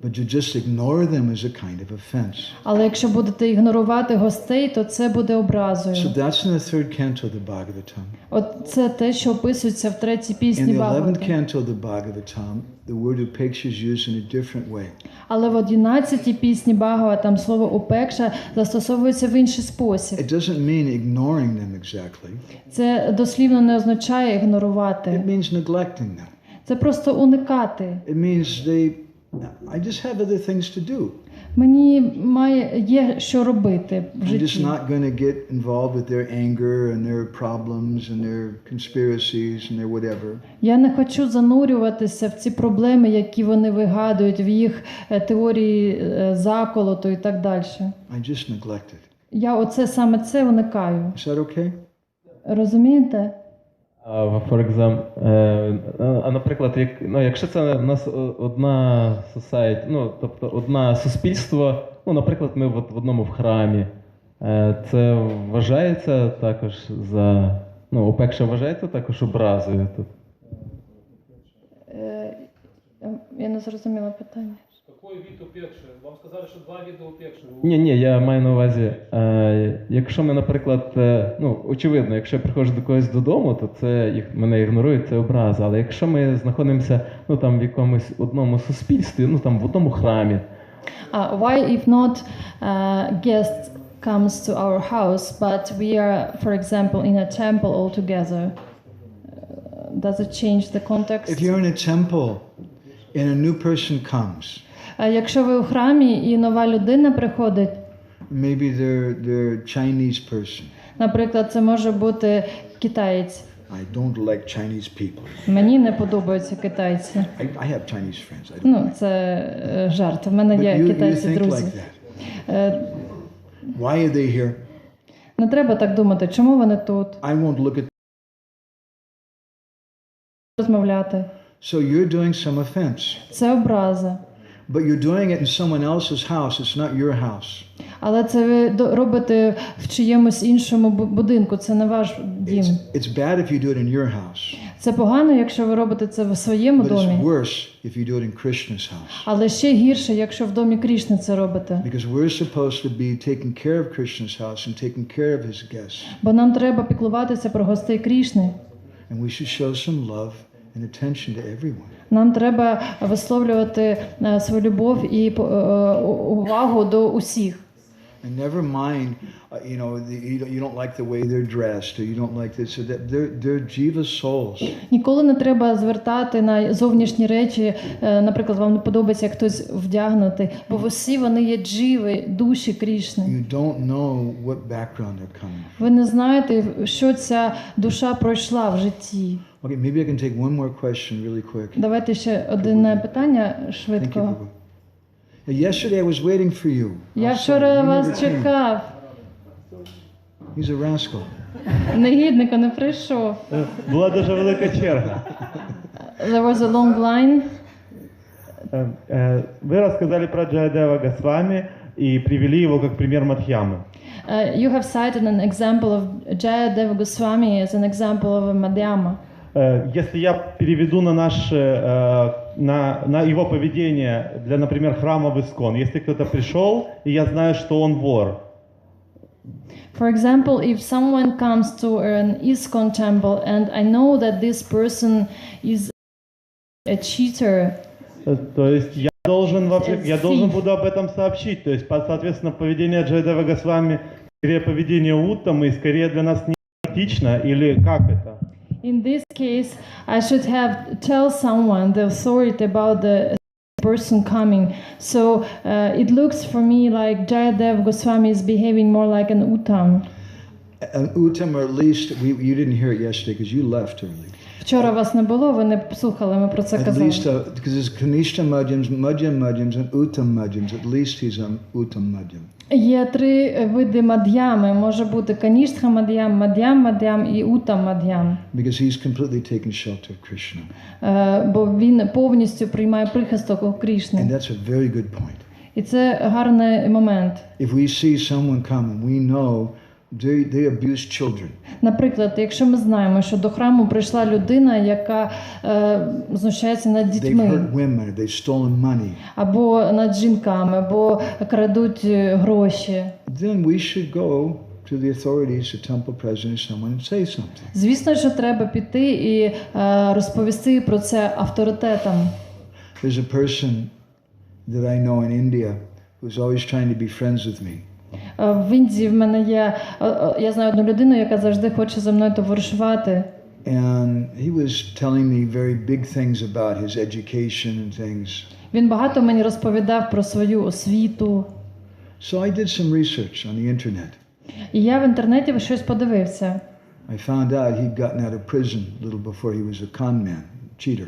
But to just ignore them is a kind of offense. Але якщо будете ігнорувати гостей, то це буде образою. So that's in the third canto of the Bhagavatam. От це те, що описується в третій пісні In the 11th Бхагавати. canto of the Bhagavatam, the word upeksha is used in a different way. Але в 11-й пісні Бхагаватам слово упекша застосовується в інший спосіб. It doesn't mean ignoring them exactly. Це дослівно не означає ігнорувати. It means neglecting them. Це просто уникати. It means I just have other things to do. Мені є що робити в I'm just житті. not going to get involved with their anger and their problems and their conspiracies and their whatever. Я не хочу занурюватися в ці проблеми, які вони вигадують, в їх теорії заколоту і так далі. I just neglect it. Я саме це уникаю. Is that okay? Розумієте? For example, наприклад, якщо це у нас одна society, тобто одне суспільство, наприклад, ми в одному в храмі, Це вважається також за... Ну, упекша вважається також образою тут? Я не зрозуміла питання. Який від упекши? Вам сказали, що 2 види упекши. Ні, я маю на увазі, якщо ми, наприклад, ну, очевидно, якщо я приходжу до когось додому, то це мене ігнорують, це образа. Але якщо ми знаходимося, ну, там, в якомусь одному суспільстві, ну, там, в одному храмі. Why if not guests comes to our house, but we are, for example, in a temple all together? Does it change the context? If you're in a temple and a new person comes, Якщо ви у храмі і нова людина приходить, maybe they're Chinese person. наприклад, це може бути китаєць. I don't like Chinese people. Мені не подобаються китайці. I have Chinese friends. I don't. Ну, це жарт. У мене But є you китайці think друзі. like that. Why are they here? Не треба так думати, чому вони тут, I won't look at. розмовляти. So you're doing some offense, Це образа. but you're doing it in someone else's house. It's not your house. Але це ви робите в чиємусь іншому будинку, це не ваш дім. It's bad if you do it in your house, Це погано, якщо ви робите це в своєму but домі. it's worse if you do it in Krishna's house. Але ще гірше, якщо в домі Крішни це робите. Because we're supposed to be taking care of Krishna's house and taking care of his guests. Бо нам треба піклуватися про гостей Крішни. And we should show some love and attention to everyone. Нам треба висловлювати свою любов і увагу до усіх. And never mind, you don't like the way they're dressed, or you don't like this, or that. They're jiva souls. Ніколи не треба звертати на зовнішні речі. Наприклад, вам не подобається, як хтось вдягнутий, бо всі вони є джіви, душі Крішни. You don't know what background they're coming from. Ви не знаєте, що ця душа пройшла в житті. Okay, maybe I can take one more question really quick. Давайте ще одне питання Thank you, швидко. Prabhu. Yesterday I was waiting for you. Я I'm вчора sorry, you вас never came. чекав. He's a rascal. Негідника не прийшов. Була дуже велика черга. There was a long line. Вы рассказали про Джаядева Госвами и привели его как пример Мадхьямы. You have cited an example of Jayadeva Goswami as an example of a Madhyama. Если я переведу на его поведение для, например, храма в Искон, если кто-то пришел, и я знаю, что он вор. For example, if someone comes to an ISKCON temple and I know that this person is a cheater, То есть я должен буду об этом сообщить. То есть, соответственно, поведение Джаядева Госвами скорее поведение Уттамы, и скорее для нас не практично, или как это? in this case, I should have tell someone the authority about the person coming. So it looks for me like Jayadev Goswami is behaving more like an Uttam. An uttam, or at least you didn't hear it yesterday because you left early. Вчора вас не було, ви не слухали, ми про це At казали. least because it's kanishta madhyams, madhyam madhyams, and uttam madhyams. At least he's an uttam madhyam. Є 3 види мад'ями. Може бути каніштха мад'ям, мад'ям і утам мад'ям. Because he's completely taken shelter of Krishna. Бо він повністю приймає прихисток у And Крішни. that's a very good point. І це гарний момент. If we see someone come and we know they abuse children, Наприклад, якщо ми знаємо, що до храму прийшла людина, яка знущається над they've дітьми, hurt women, they've stolen money, або над жінками, або крадуть гроші, then we should go to the authorities, the temple president, someone, and say something. звісно, що треба піти і розповісти про це авторитетам. There's a person that I know in India who's always trying to be friends with me. В Індії в мене є, я знаю одну людину, яка завжди хоче зі мною товаришувати. And he was telling me very big things about his education and things. Він багато мені розповідав про свою освіту. So I did some research on the internet. І я в інтернеті щось подивився. I found out he'd gotten out of prison a little before he was a con man, cheater.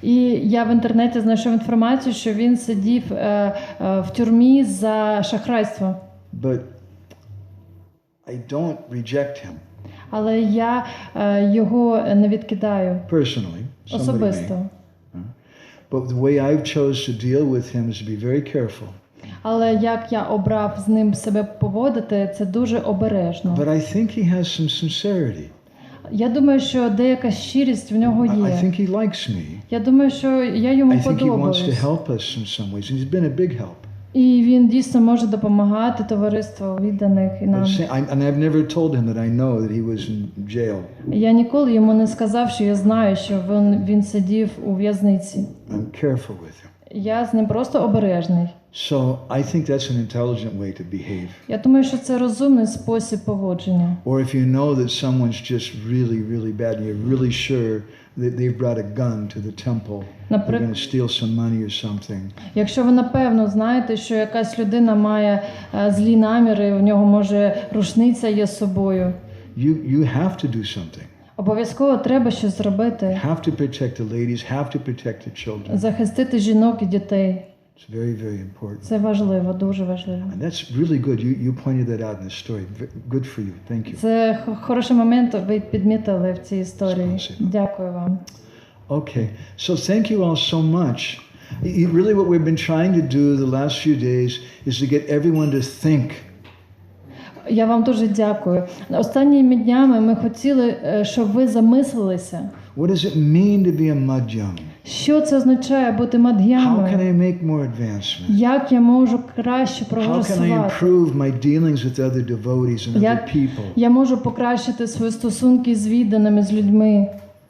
І я в інтернеті знайшов інформацію, що він сидів в тюрмі за шахрайство. But I don't reject him Але я його не відкидаю personally. Somebody особисто. may. But the way I've chose to deal with him is to be very careful. Але як я обрав з ним себе поводити, це дуже обережно. But I think he has some sincerity. Я думаю, що деяка щирість в нього I є. think he likes me. Я думаю, що я йому I think he wants to подобаюсь. help us in some ways, and he's been a big help. І він дійсно може допомагати товариству відданих і нам. And I've never told him that I know that he was in jail. Я ніколи йому не сказав, що я знаю, що він сидів у в'язниці. I'm careful with him. Я з ним просто обережний. So I think that's an intelligent way to behave. Я думаю, що це розумний спосіб поводження. Or if you know that someone's just really, really bad, and you're really sure that they've brought a gun to the temple, they're going to steal some money or something. Якщо ви напевно знаєте, що якась людина має злі наміри, в нього може рушниця є з собою. You have to do something. Обов'язково треба щось зробити. Have to protect the ladies, have to protect the children. Захистити жінок і дітей. It's very, very important. Це важливо, дуже важливо. And that's really good. You pointed that out in the story. Good for you. Thank you. Це хороший момент, ви підмітили в цій історії. Дякую вам. Okay. So thank you all so much. Really what we've been trying to do the last few days is to get everyone to think. Я вам дуже дякую. Останніми днями ми хотіли, щоб ви замислилися. What does it mean to be a madhyam? Що це означає бути How can мад'ямою? I make more advancement? Як я можу краще How can I прогресувати? improve my dealings with other devotees and other Як people? я можу покращити свої стосунки з відданими, з людьми?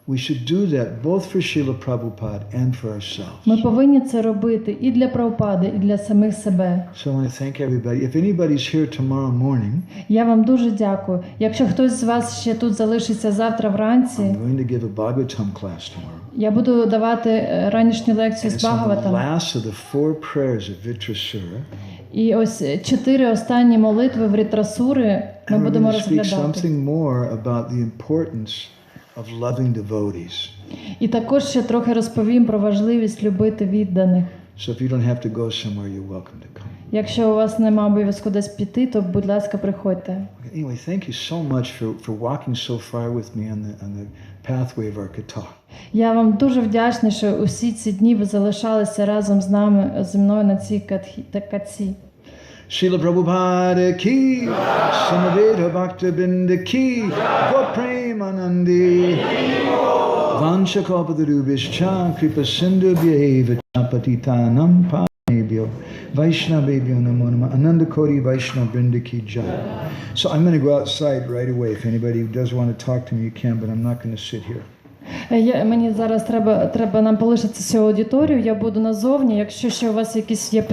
We should do that both for Srila Prabhupada and for ourselves. Ми повинні це робити і для Прабхупади, і для самих себе. So I want to thank everybody. If anybody's here tomorrow morning, Я вам дуже дякую. Якщо хтось з вас ще тут залишиться завтра вранці, I'm going to give a Bhagavatam class tomorrow. я буду давати ранішню лекцію And з it's on the Бхагаватам. last of the 4 prayers of Vitrasura. І ось 4 останні молитви в Рітрасури ми And we're будемо going to speak розглядати. something more about the importance of loving devotees. І також ще трохи розповім про важливість любити відданих. So if you don't have to go somewhere, you're welcome to come. Якщо у вас немає обов'язку десь піти, то, будь ласка, приходьте. Anyway, thank you so much for walking so far with me on the pathway of our kata. Я вам дуже вдячний, що усі ці дні ви залишалися разом з нами, зі мною на цій катці. Srila Prabhupada ki, Samaveta Bhakta Binda ki, Gopremanandi, Vanchakalpatarubhishcha, Kripa Sindhu Bhyeva Chapatitanam Panebhyo, Vaishnavebhyo Namo Namah, Ananda Koti Vaishnava Brinda ki jai. So I'm going to go outside right away. If anybody does want to talk to me, you can, but I'm not going to sit here. Мені зараз треба нам полишитися цю аудиторію, я буду назовні. Якщо ще у вас якісь є питання,